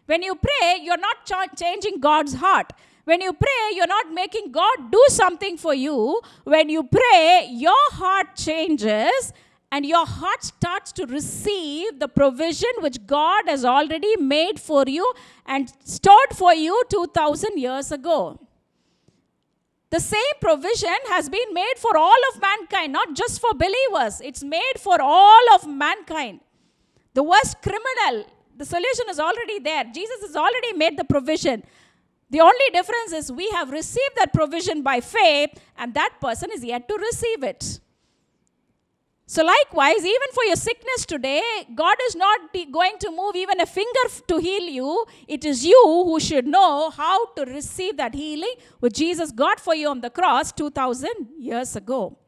When you pray, you're not changing God's heart. When you pray, you're not making God do something for you. When you pray, your heart changes and your heart starts to receive the provision which God has already made for you and stored for you 2,000 years ago. The same provision has been made for all of mankind, not just for believers. It's made for all of mankind. The worst criminal, the solution is already there. Jesus has already made the provision. The only difference is we have received that provision by faith, and that person is yet to receive it. So likewise, even for your sickness today, God is not going to move even a finger to heal you. It is you who should know how to receive that healing which Jesus got for you on the cross 2,000 years ago.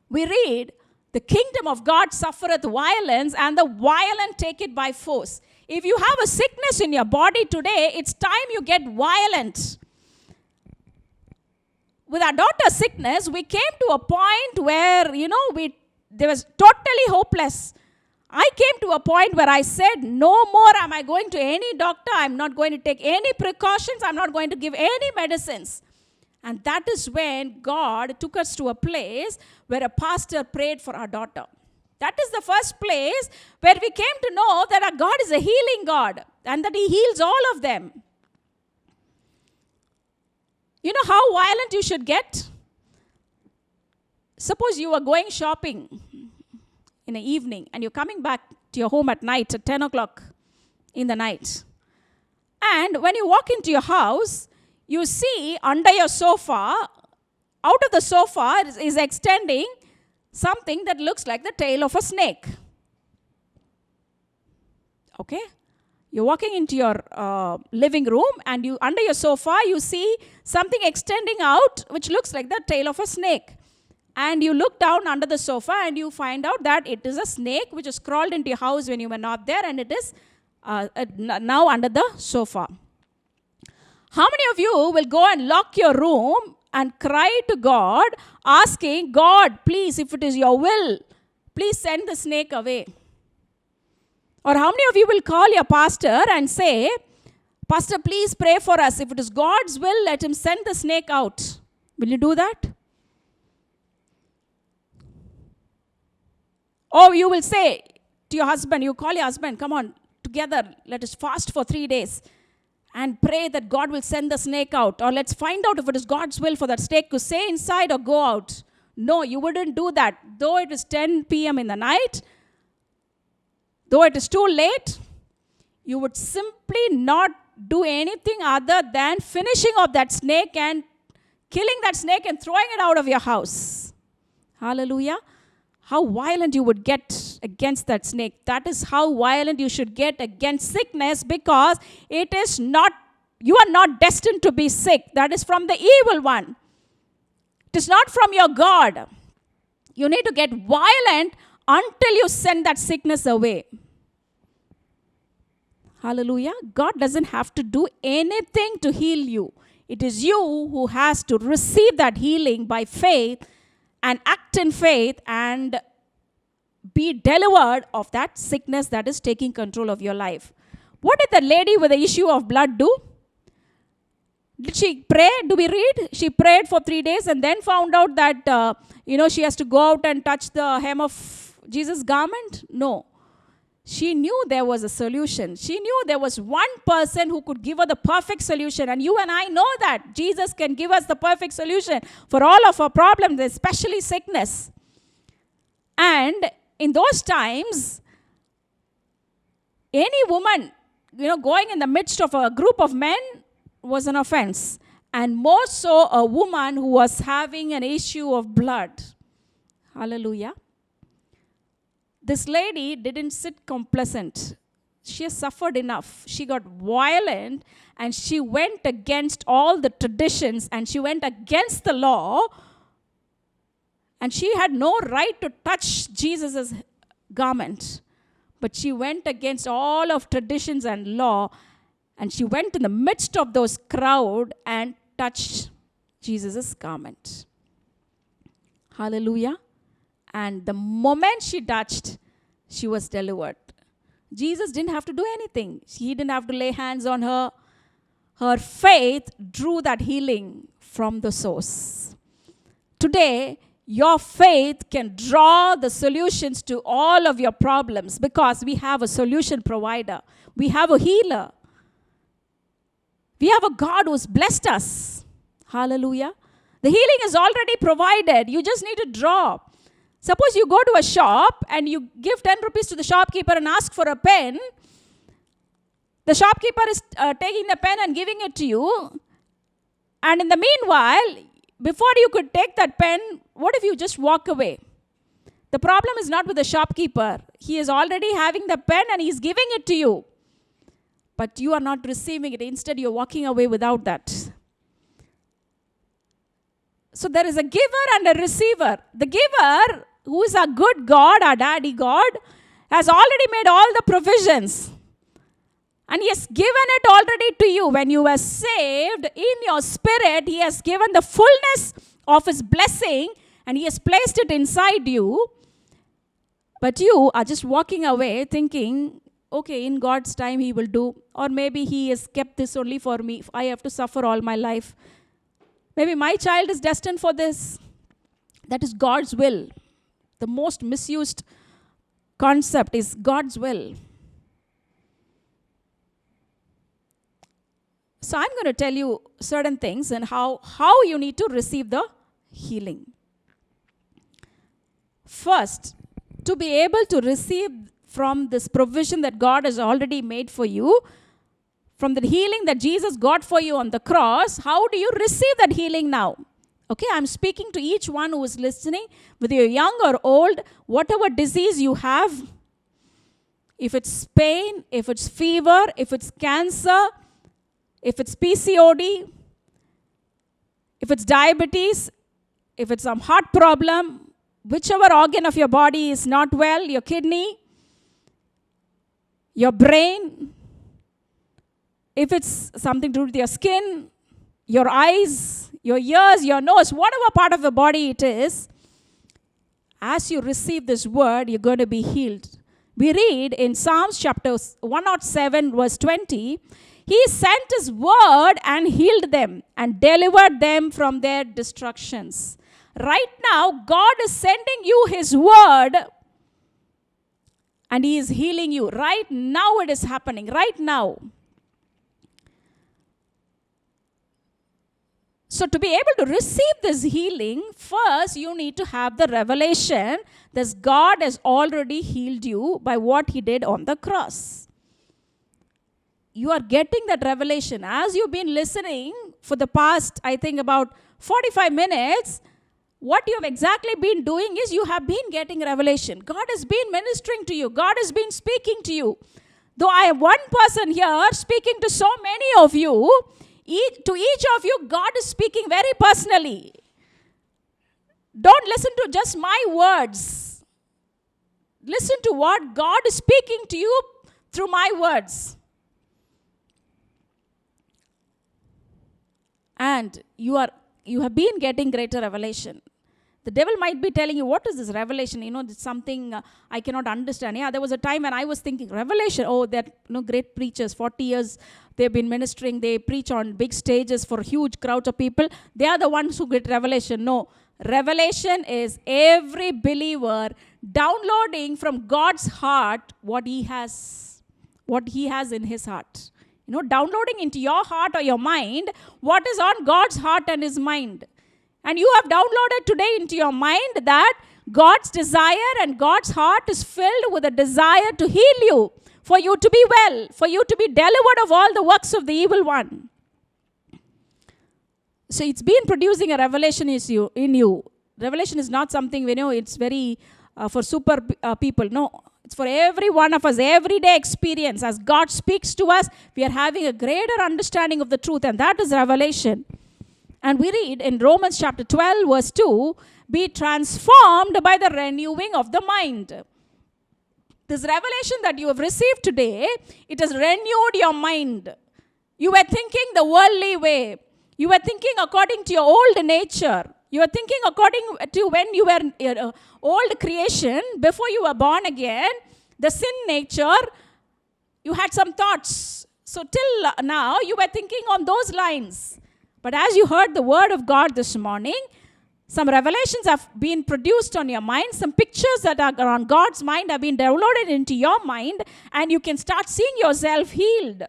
We read, the kingdom of God suffereth violence, and the violent take it by force. If you have a sickness in your body today, it's time you get violent. With our daughter's sickness, we came to a point where, there was totally hopeless. I came to a point where I said, no more am I going to any doctor. I'm not going to take any precautions. I'm not going to give any medicines. And that is when God took us to a place where a pastor prayed for our daughter. That is the first place where we came to know that our God is a healing God and that he heals all of them. You know how violent you should get? Suppose you are going shopping in the evening and you're coming back to your home at night at 10 o'clock in the night. And when you walk into your house, you see under your sofa, out of the sofa is extending something that looks like the tail of a snake. Okay? You're walking into your living room and you under your sofa, you see something extending out which looks like the tail of a snake. And you look down under the sofa and you find out that it is a snake which has crawled into your house when you were not there, and it is now under the sofa. How many of you will go and lock your room and cry to God, asking, God, please, if it is your will, please send the snake away? Or how many of you will call your pastor and say, Pastor, please pray for us. If it is God's will, let him send the snake out. Will you do that? Or you will say to your husband, you call your husband, come on, together, let us fast for 3 days and pray that God will send the snake out. Or let's find out if it is God's will for that snake to stay inside or go out. No, you wouldn't do that. Though it is 10 p.m. in the night, though it is too late, you would simply not do anything other than finishing off that snake and killing that snake and throwing it out of your house. Hallelujah. How violent you would get against that snake. That is how violent you should get against sickness, because it is not, you are not destined to be sick. That is from the evil one. It is not from your God. You need to get violent until you send that sickness away. Hallelujah. God doesn't have to do anything to heal you. It is you who has to receive that healing by faith and act in faith and be delivered of that sickness that is taking control of your life. What did the lady with the issue of blood do? Did she pray? Do we read? She prayed for 3 days and then found out that, she has to go out and touch the hem of Jesus' garment? No. She knew there was a solution. She knew there was one person who could give her the perfect solution. And you and I know that Jesus can give us the perfect solution for all of our problems, especially sickness. And in those times, any woman, going in the midst of a group of men was an offense. And more so a woman who was having an issue of blood. Hallelujah. This lady didn't sit complacent. She has suffered enough. She got violent and she went against all the traditions and she went against the law. And she had no right to touch Jesus' garment. But she went against all of traditions and law. And she went in the midst of those crowd and touched Jesus' garment. Hallelujah. And the moment she touched, she was delivered. Jesus didn't have to do anything. He didn't have to lay hands on her. Her faith drew that healing from the source. Today, your faith can draw the solutions to all of your problems because we have a solution provider. We have a healer. We have a God who's blessed us. Hallelujah. The healing is already provided. You just need to draw. Suppose you go to a shop and you give 10 rupees to the shopkeeper and ask for a pen. The shopkeeper is taking the pen and giving it to you. And in the meanwhile, before you could take that pen, what if you just walk away? The problem is not with the shopkeeper. He is already having the pen and he is giving it to you. But you are not receiving it. Instead, you're walking away without that. So there is a giver and a receiver. The giver, who is our good God, our daddy God, has already made all the provisions. And he has given it already to you. When you were saved, in your spirit, he has given the fullness of his blessing and he has placed it inside you. But you are just walking away thinking, okay, in God's time he will do. Or maybe he has kept this only for me. I have to suffer all my life. Maybe my child is destined for this. That is God's will. The most misused concept is God's will. So I'm going to tell you certain things and how you need to receive the healing. First, to be able to receive from this provision that God has already made for you, from the healing that Jesus got for you on the cross, how do you receive that healing now? Okay, I'm speaking to each one who is listening, whether you're young or old, whatever disease you have, if it's pain, if it's fever, if it's cancer, if it's PCOD, if it's diabetes, if it's some heart problem, whichever organ of your body is not well, your kidney, your brain, if it's something to do with your skin, your eyes, your ears, your nose, whatever part of the body it is, as you receive this word, you're going to be healed. We read in Psalms chapter 107, verse 20, he sent his word and healed them and delivered them from their destructions. Right now, God is sending you his word and he is healing you. Right now it is happening. Right now. So to be able to receive this healing, first you need to have the revelation that God has already healed you by what he did on the cross. You are getting that revelation. As you've been listening for the past, I think about 45 minutes, what you have exactly been doing is you have been getting revelation. God has been ministering to you. God has been speaking to you. Though I am one person here speaking to so many of you, to each of you, God is speaking very personally. Don't listen to just my words. Listen to what God is speaking to you through my words. and you have been getting greater revelation. The devil might be telling you, what is this revelation? It's something I cannot understand. Yeah, there was a time when I was thinking, revelation, that great preachers, 40 years they've been ministering, they preach on big stages for huge crowds of people. They are the ones who get revelation. No, revelation is every believer downloading from God's heart what he has in his heart. Downloading into your heart or your mind what is on God's heart and his mind. And you have downloaded today into your mind that God's desire and God's heart is filled with a desire to heal you, for you to be well, for you to be delivered of all the works of the evil one. So it's been producing a revelation in you. Revelation is not something, it's very for super people. No, it's for every one of us, everyday experience. As God speaks to us, we are having a greater understanding of the truth, and that is revelation. And we read in Romans chapter 12, verse 2, be transformed by the renewing of the mind. This revelation that you have received today, it has renewed your mind. You were thinking the worldly way. You were thinking according to your old nature. You were thinking according to when you were old creation, before you were born again, the sin nature, you had some thoughts. So till now, you were thinking on those lines. But as you heard the word of God this morning, some revelations have been produced on your mind. Some pictures that are on God's mind have been downloaded into your mind, and you can start seeing yourself healed.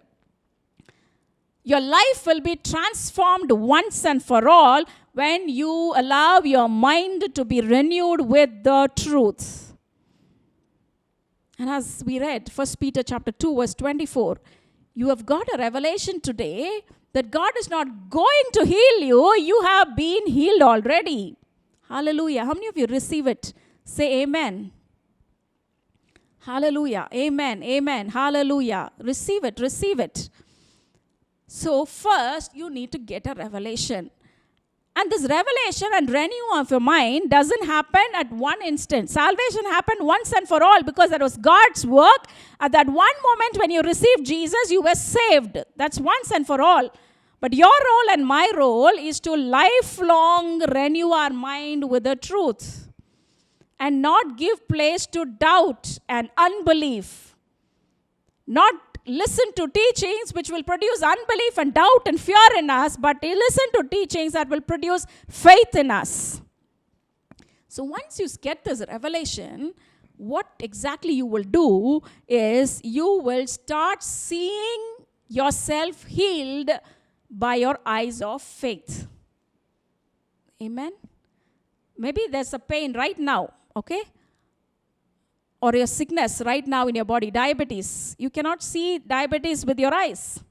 Your life will be transformed once and for all when you allow your mind to be renewed with the truth. And as we read 1 Peter chapter 2, verse 24, you have got a revelation today that God is not going to heal you. You have been healed already. Hallelujah. How many of you receive it? Say amen. Hallelujah. Amen. Amen. Hallelujah. Receive it. Receive it. So first, you need to get a revelation. And this revelation and renewal of your mind doesn't happen at one instant. Salvation happened once and for all because that was God's work. At that one moment when you received Jesus, you were saved. That's once and for all. But your role and my role is to lifelong renew our mind with the truth and not give place to doubt and unbelief. Not listen to teachings which will produce unbelief and doubt and fear in us, but listen to teachings that will produce faith in us. So once you get this revelation, what exactly you will do is you will start seeing yourself healed by your eyes of faith. Amen? Maybe there's a pain right now, okay? Or your sickness right now in your body, diabetes. You cannot see diabetes with your eyes.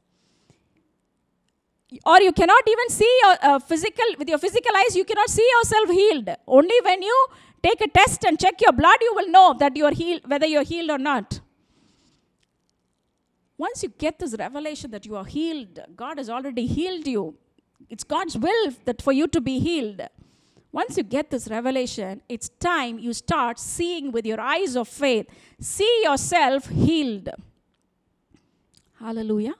Or you cannot even see with your physical eyes, you cannot see yourself healed. Only when you take a test and check your blood, you will know that you are healed, whether you are healed or not. Once you get this revelation that you are healed, God has already healed you. It's God's will that for you to be healed. Once you get this revelation, it's time you start seeing with your eyes of faith. See yourself healed. Hallelujah.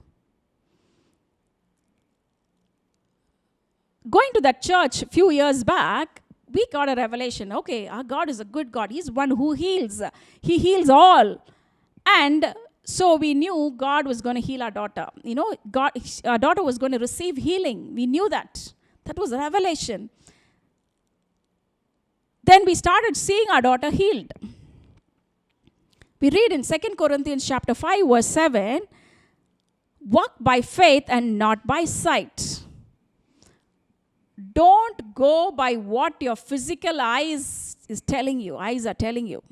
Going to that church a few years back, we got a revelation. Okay, our God is a good God. He's one who heals. He heals all. And so we knew God was going to heal our daughter. Our daughter was going to receive healing. We knew that. That was a revelation. Then we started seeing our daughter healed. We read in 2 Corinthians chapter 5, verse 7, walk by faith and not by sight. Don't go by what your physical eyes are telling you.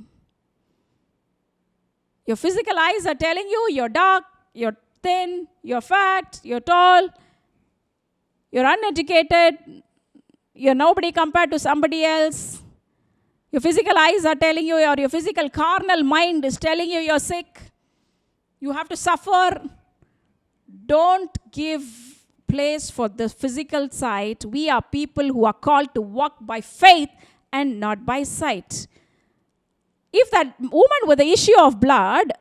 Your physical eyes are telling you you're dark, you're thin, you're fat, you're tall, you're uneducated, you're nobody compared to somebody else. Your physical eyes are telling you, or your physical carnal mind is telling you you're sick. You have to suffer. Don't give place for the physical sight. We are people who are called to walk by faith and not by sight. If that woman with the issue of blood,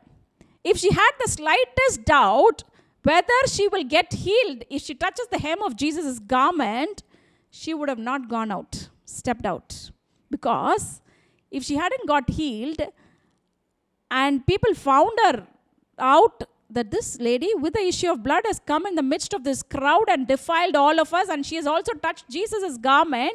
if she had the slightest doubt whether she will get healed. If she touches the hem of Jesus' garment, she would have not gone out, stepped out. Because if she hadn't got healed and people found her out that this lady with the issue of blood has come in the midst of this crowd and defiled all of us, and she has also touched Jesus' garment,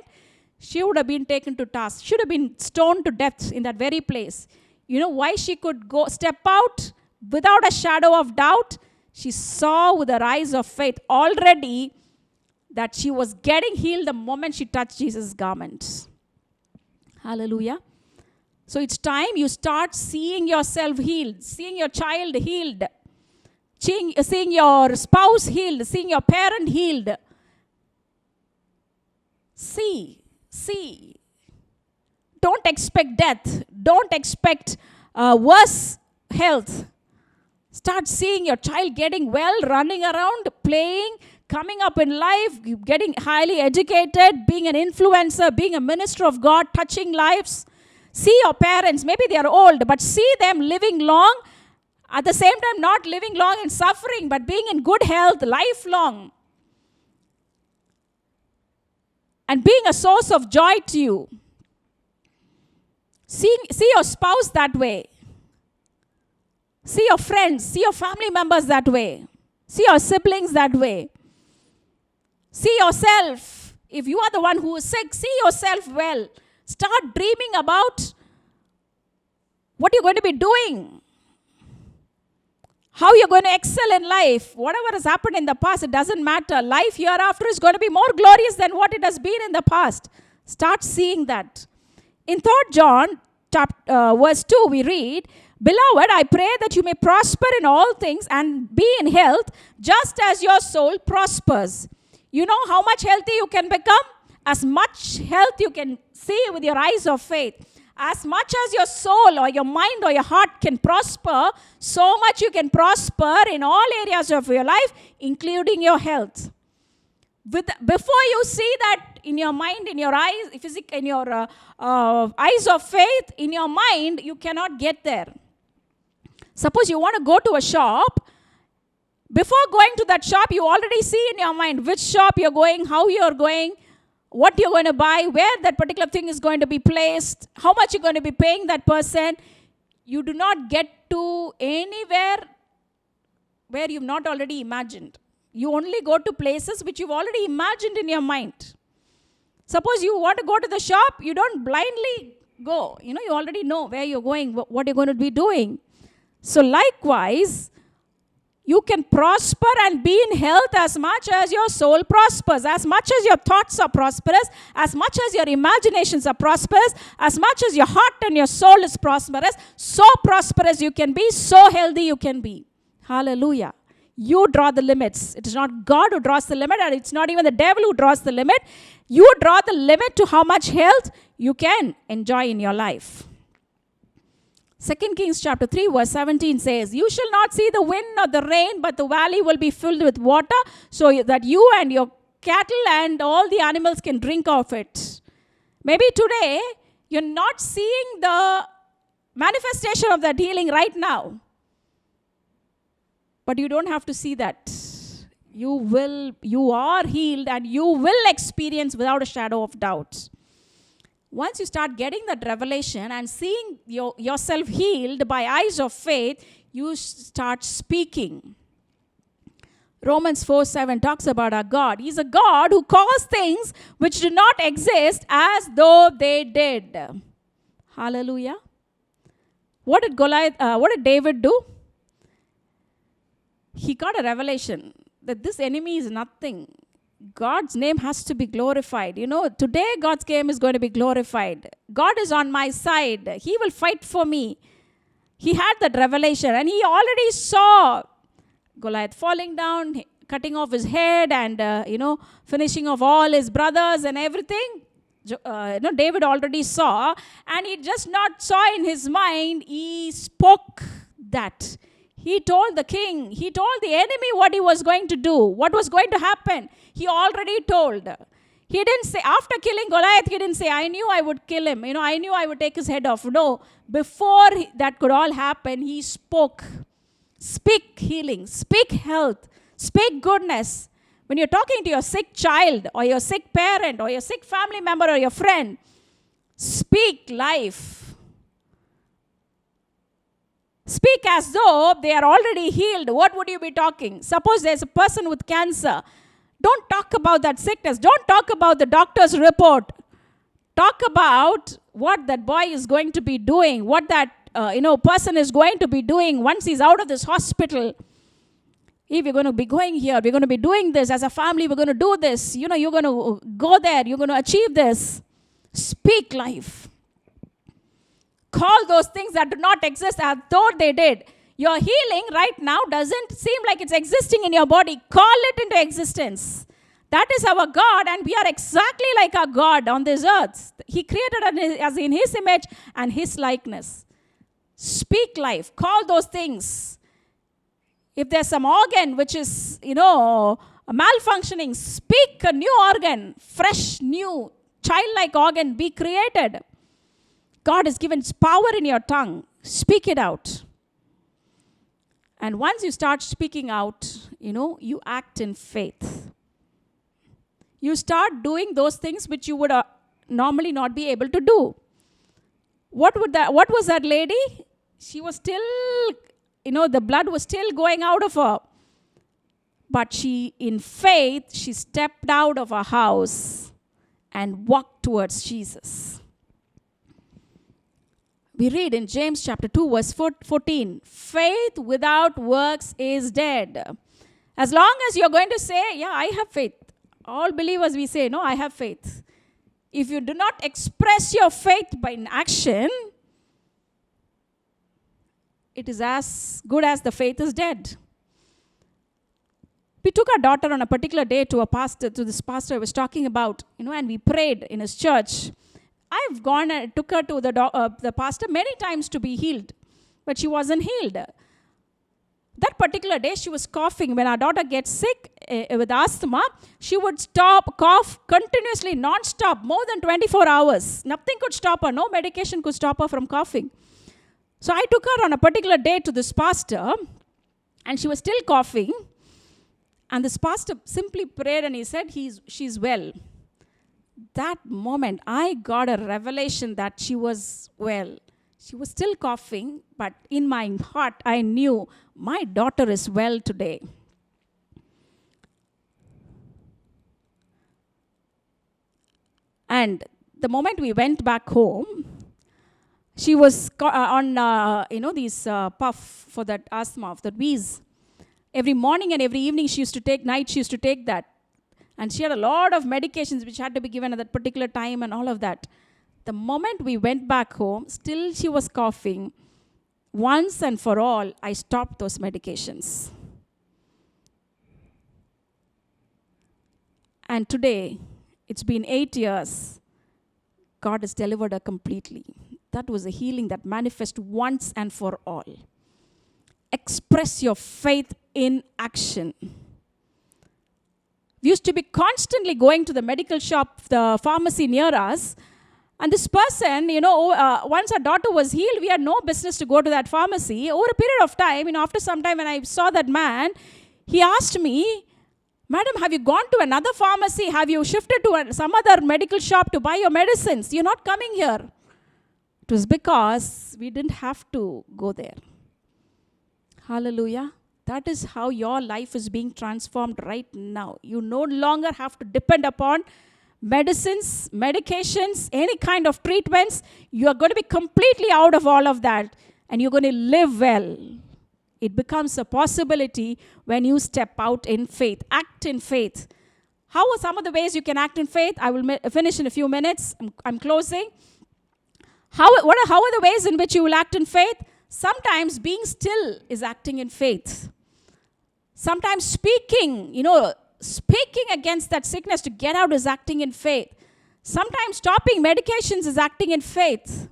she would have been taken to task. Should have been stoned to death in that very place. You know why she could go step out without a shadow of doubt? She saw with her eyes of faith already that she was getting healed the moment she touched Jesus' garment. Hallelujah. So it's time you start seeing yourself healed, seeing your child healed, seeing your spouse healed, seeing your parent healed. See. Don't expect death. Don't expect worse health. Start seeing your child getting well, running around, playing, coming up in life, getting highly educated, being an influencer, being a minister of God, touching lives. See your parents, maybe they are old, but see them living long. At the same time, not living long in suffering, but being in good health, lifelong. And being a source of joy to you. See your spouse that way. See your friends, see your family members that way. See your siblings that way. See yourself. If you are the one who is sick, see yourself well. Start dreaming about what you're going to be doing. How you're going to excel in life. Whatever has happened in the past, it doesn't matter. Life hereafter is going to be more glorious than what it has been in the past. Start seeing that. In 3 John verse 2, we read, "Beloved, I pray that you may prosper in all things and be in health, just as your soul prospers." You know how much healthy you can become? As much health you can see with your eyes of faith. As much as your soul or your mind or your heart can prosper, so much you can prosper in all areas of your life, including your health. Before you see that in your mind, in your eyes, in your eyes of faith, in your mind, you cannot get there. Suppose you want to go to a shop. Before going to that shop, you already see in your mind which shop you're going, how you're going, what you're going to buy, where that particular thing is going to be placed, how much you're going to be paying that person. You do not get to anywhere where you've not already imagined. You only go to places which you've already imagined in your mind. Suppose you want to go to the shop, you don't blindly go. You already know where you're going, what you're going to be doing. So likewise, you can prosper and be in health as much as your soul prospers, as much as your thoughts are prosperous, as much as your imaginations are prosperous, as much as your heart and your soul is prosperous, so prosperous you can be, so healthy you can be. Hallelujah. You draw the limits. It is not God who draws the limit, and it's not even the devil who draws the limit. You draw the limit to how much health you can enjoy in your life. 2 Kings chapter 3 verse 17 says, "You shall not see the wind nor the rain, but the valley will be filled with water, so that you and your cattle and all the animals can drink of it." Maybe today, you're not seeing the manifestation of that healing right now. But you don't have to see that. You are healed, and you will experience without a shadow of doubt. Once you start getting that revelation and seeing yourself healed by eyes of faith, you start speaking. Romans 4:7 talks about our God. He's a God who calls things which do not exist as though they did. Hallelujah. What did David do? He got a revelation that this enemy is nothing. God's name has to be glorified. Today God's name is going to be glorified. God is on my side. He will fight for me. He had that revelation, and he already saw Goliath falling down, cutting off his head, and finishing off all his brothers and everything. David already saw, and he just not saw in his mind. He spoke that. He told the king, he told the enemy what he was going to do, what was going to happen. He already told. He didn't say, after killing Goliath, he didn't say, "I knew I would kill him. I knew I would take his head off." No, before that could all happen, he spoke. Speak healing, speak health, speak goodness. When you're talking to your sick child or your sick parent or your sick family member or your friend, speak life. Speak as though they are already healed. What would you be talking? Suppose there's a person with cancer. Don't talk about that sickness. Don't talk about the doctor's report. Talk about what that boy is going to be doing, what that person is going to be doing once he's out of this hospital. If you're going to be going here, we're going to be doing this as a family, we're going to do this. You're going to go there, you're going to achieve this. Speak life. Call those things that do not exist as though they did. Your healing right now doesn't seem like it's existing in your body. Call it into existence. That is our God, and we are exactly like our God on this earth. He created us in His image and His likeness. Speak life. Call those things. If there's some organ which is, malfunctioning, speak a new organ, fresh, new, childlike organ, be created. God has given power in your tongue. Speak it out. And once you start speaking out, you act in faith. You start doing those things which you would normally not be able to do. What was that lady? She was still, the blood was still going out of her. But she, in faith, she stepped out of her house and walked towards Jesus. We read in James chapter 2, verse 14, faith without works is dead. As long as you're going to say, yeah, I have faith. All believers, we say, no, I have faith. If you do not express your faith by action, it is as good as the faith is dead. We took our daughter on a particular day to this pastor I was talking about, and we prayed in his church. I've gone and took her to the pastor many times to be healed, but she wasn't healed. That particular day, she was coughing. When our daughter gets sick with asthma, she would cough continuously, non-stop, more than 24 hours. Nothing could stop her. No medication could stop her from coughing. So I took her on a particular day to this pastor, and she was still coughing. And this pastor simply prayed, and he said, she's well. That moment, I got a revelation that she was well. She was still coughing, but in my heart, I knew my daughter is well today. And the moment we went back home, she was on, these puff for that asthma, of that wheeze. Every morning and every evening she used to take that. And she had a lot of medications which had to be given at that particular time and all of that. The moment we went back home, still she was coughing. Once and for all, I stopped those medications. And today, it's been 8 years, God has delivered her completely. That was a healing that manifests once and for all. Express your faith in action. We used to be constantly going to the medical shop, the pharmacy near us. And this person, once our daughter was healed, we had no business to go to that pharmacy. Over a period of time, after some time when I saw that man, he asked me, Madam, have you gone to another pharmacy? Have you shifted to some other medical shop to buy your medicines? You're not coming here. It was because we didn't have to go there. Hallelujah. That is how your life is being transformed right now. You no longer have to depend upon medicines, medications, any kind of treatments. You are going to be completely out of all of that, and you're going to live well. It becomes a possibility when you step out in faith, act in faith. How are some of the ways you can act in faith? I will finish in a few minutes. I'm closing. How are the ways in which you will act in faith? Sometimes being still is acting in faith. Sometimes speaking against that sickness to get out is acting in faith. Sometimes stopping medications is acting in faith.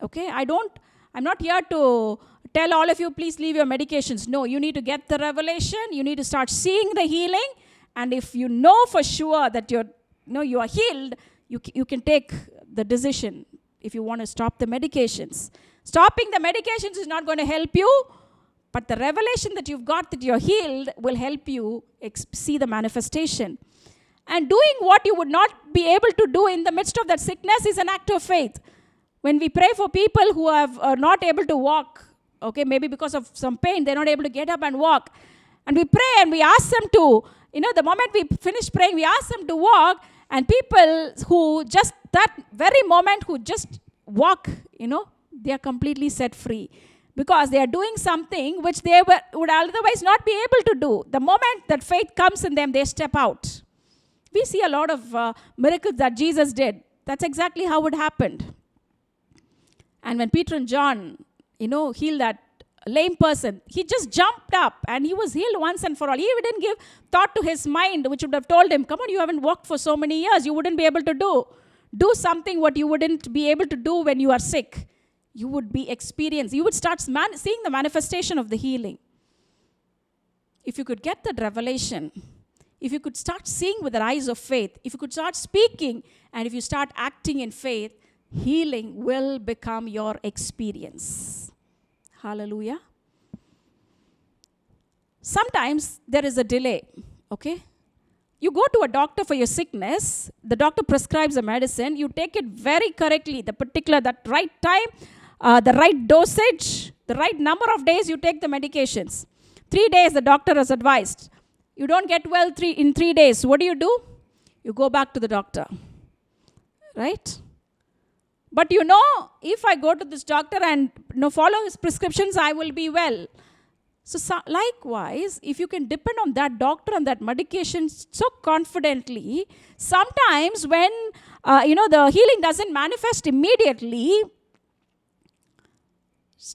Okay, I'm not here to tell all of you, please leave your medications. No, you need to get the revelation. You need to start seeing the healing. And if you know for sure that you are healed, you can take the decision if you want to stop the medications. Stopping the medications is not going to help you. But the revelation that you've got that you're healed will help you see the manifestation. And doing what you would not be able to do in the midst of that sickness is an act of faith. When we pray for people who are not able to walk, okay, maybe because of some pain, they're not able to get up and walk. And we pray and we ask them to, the moment we finish praying, we ask them to walk. And people who just, that very moment, who just walk, they are completely set free. Because they are doing something which they would otherwise not be able to do. The moment that faith comes in them, they step out. We see a lot of miracles that Jesus did. That's exactly how it happened. And when Peter and John, healed that lame person, he just jumped up and he was healed once and for all. He even didn't give thought to his mind, which would have told him, come on, you haven't walked for so many years. You wouldn't be able to do something what you wouldn't be able to do when you are sick. You would be experienced. You would start seeing the manifestation of the healing. If you could get that revelation, if you could start seeing with the eyes of faith, if you could start speaking, and if you start acting in faith, healing will become your experience. Hallelujah. Sometimes there is a delay, okay? You go to a doctor for your sickness, the doctor prescribes a medicine, you take it very correctly, that right time, the right dosage, the right number of days you take the medications. 3 days the doctor has advised. You don't get well in 3 days. What do? You go back to the doctor. Right? But if I go to this doctor and follow his prescriptions, I will be well. So likewise, if you can depend on that doctor and that medication so confidently, sometimes when the healing doesn't manifest immediately,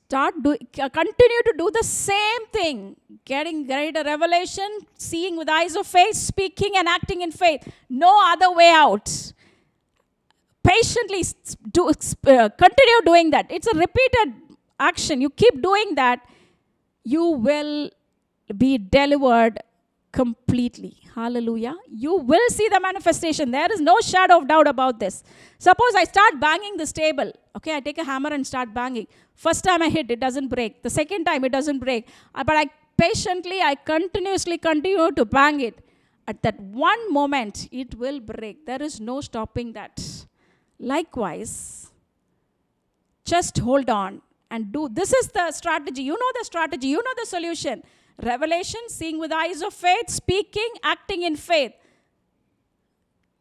continue to do the same thing, getting greater revelation, seeing with eyes of faith, speaking and acting in faith. No other way out. Patiently continue doing that. It's a repeated action. You keep doing that, you will be delivered completely. Hallelujah. You will see the manifestation. There is no shadow of doubt about this. Suppose I start banging this table. Okay, I take a hammer and start banging. First time I hit, it doesn't break. The second time, it doesn't break. But I continuously continue to bang it. At that one moment, it will break. There is no stopping that. Likewise, just hold on and do. This is the strategy. You know the strategy. You know the solution. Revelation, seeing with eyes of faith, speaking, acting in faith.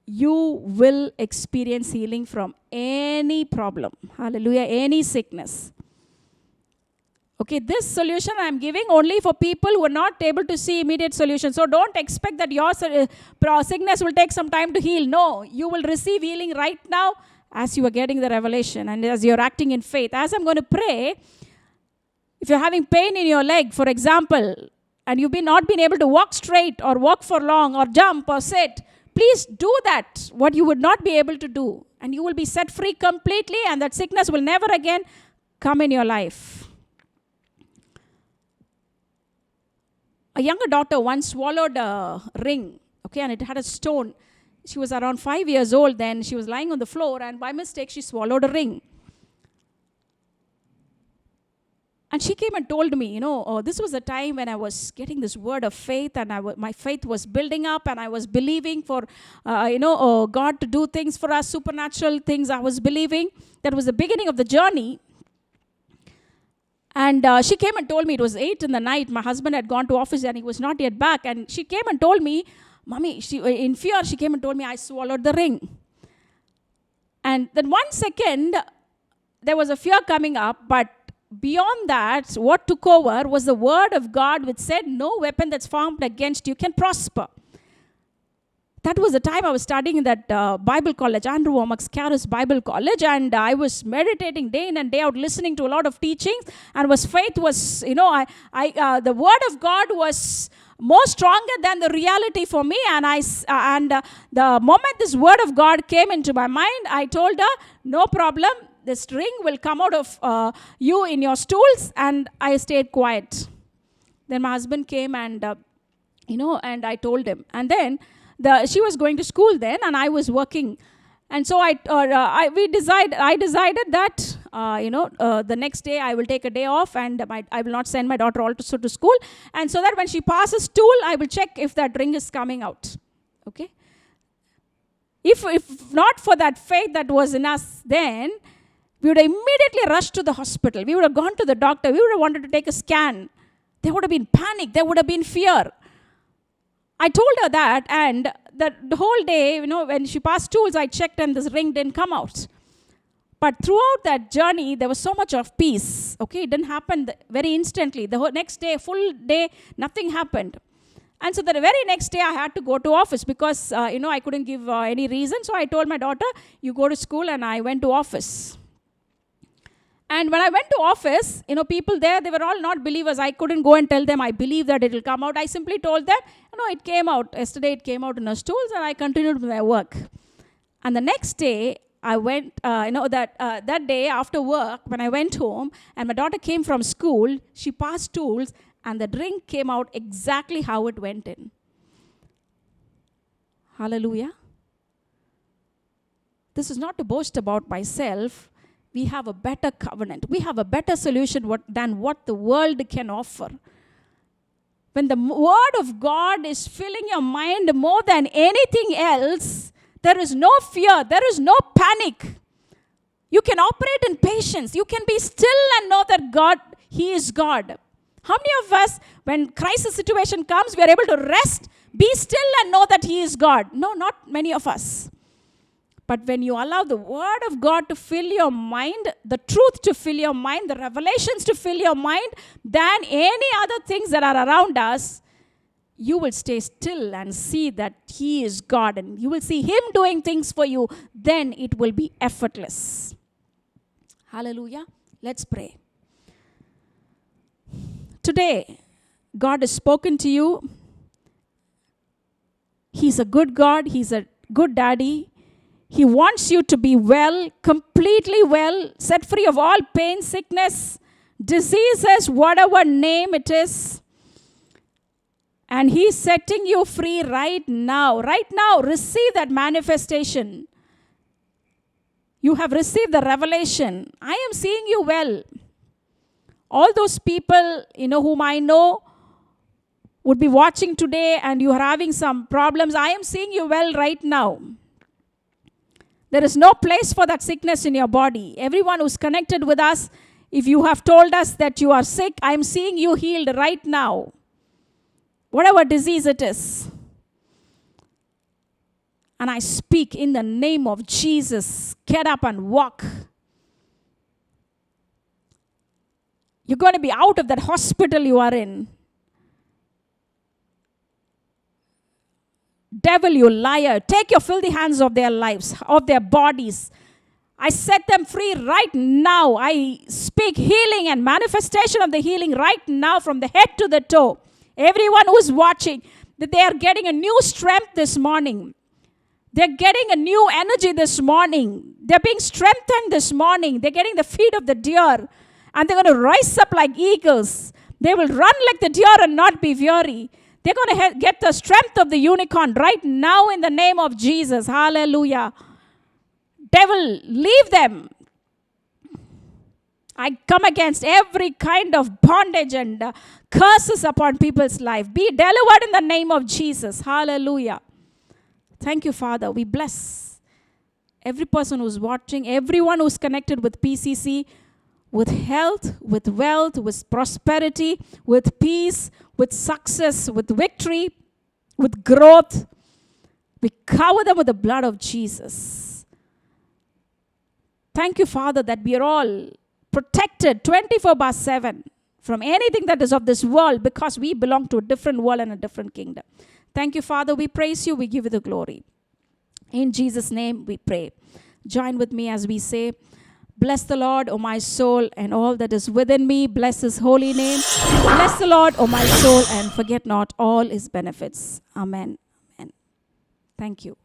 You will experience healing from any problem. Hallelujah. Any sickness. Okay, this solution I am giving only for people who are not able to see immediate solution. So don't expect that your sickness will take some time to heal. No, you will receive healing right now as you are getting the revelation and as you are acting in faith. As I'm going to pray, if you're having pain in your leg, for example, and you've not been able to walk straight or walk for long or jump or sit, please do that, what you would not be able to do. And you will be set free completely, and that sickness will never again come in your life. A younger daughter once swallowed a ring, okay, and it had a stone. She was around 5 years old then. She was lying on the floor, and by mistake, she swallowed a ring. And she came and told me, this was the time when I was getting this word of faith, and my faith was building up, and I was believing for, God to do things for us, supernatural things I was believing. That was the beginning of the journey. And she came and told me, it was 8 in the night, my husband had gone to office and he was not yet back. And she came and told me, Mommy, in fear, she came and told me I swallowed the ring. And then 1 second, there was a fear coming up, but beyond that, what took over was the word of God which said, no weapon that's formed against you can prosper. That was the time I was studying in that Bible college, Andrew Wommack's Charis Bible College, and I was meditating day in and day out, listening to a lot of teachings, and faith was, the word of God was more stronger than the reality for me, and the moment this word of God came into my mind, I told her, no problem, this ring will come out of you in your stools, and I stayed quiet. Then my husband came and, and I told him, and then she was going to school then, and I was working. And so I decided that the next day I will take a day off and I will not send my daughter also to school. And so that when she passes stool, I will check if that ring is coming out. Okay? If not for that faith that was in us then, we would have immediately rushed to the hospital. We would have gone to the doctor. We would have wanted to take a scan. There would have been panic. There would have been fear. I told her that, and the whole day, when she passed stools, I checked and this ring didn't come out. But throughout that journey, there was so much of peace. Okay, it didn't happen very instantly. The whole next day, full day, nothing happened. And so the very next day, I had to go to office because, I couldn't give any reason. So I told my daughter, you go to school, and I went to office. And when I went to office, people there, they were all not believers. I couldn't go and tell them, I believe that it will come out. I simply told them, it came out. Yesterday it came out in her stools, and I continued with my work. And the next day, I went, that day after work, when I went home, and my daughter came from school, she passed stools, and the ring came out exactly how it went in. Hallelujah. This is not to boast about myself. We have a better covenant. We have a better solution than what the world can offer. When the word of God is filling your mind more than anything else, there is no fear. There is no panic. You can operate in patience. You can be still and know that God, He is God. How many of us, when crisis situation comes, we are able to rest, be still and know that He is God? No, not many of us. But when you allow the word of God to fill your mind, the truth to fill your mind, the revelations to fill your mind, than any other things that are around us, you will stay still and see that He is God, and you will see Him doing things for you. Then it will be effortless. Hallelujah. Let's pray. Today, God has spoken to you. He's a good God. He's a good daddy. He wants you to be well, completely well, set free of all pain, sickness, diseases, whatever name it is. And He's setting you free right now. Right now, receive that manifestation. You have received the revelation. I am seeing you well. All those people, whom I know would be watching today and you are having some problems, I am seeing you well right now. There is no place for that sickness in your body. Everyone who's connected with us, if you have told us that you are sick, I am seeing you healed right now. Whatever disease it is. And I speak in the name of Jesus. Get up and walk. You're going to be out of that hospital you are in. Devil, you liar. Take your filthy hands off their lives, of their bodies. I set them free right now. I speak healing and manifestation of the healing right now from the head to the toe. Everyone who's watching, that they are getting a new strength this morning. They're getting a new energy this morning. They're being strengthened this morning. They're getting the feet of the deer. And they're going to rise up like eagles. They will run like the deer and not be weary. They're going to get the strength of the unicorn right now in the name of Jesus. Hallelujah. Devil, leave them. I come against every kind of bondage and curses upon people's life. Be delivered in the name of Jesus. Hallelujah. Thank you, Father. We bless every person who's watching, everyone who's connected with PCC, with health, with wealth, with prosperity, with peace, with success, with victory, with growth. We cover them with the blood of Jesus. Thank you, Father, that we are all protected 24/7 from anything that is of this world because we belong to a different world and a different kingdom. Thank you, Father. We praise you. We give you the glory. In Jesus' name we pray. Join with me as we say, bless the Lord, O my soul, and all that is within me. Bless His holy name. Bless the Lord, O my soul, and forget not all His benefits. Amen. Amen. Thank you.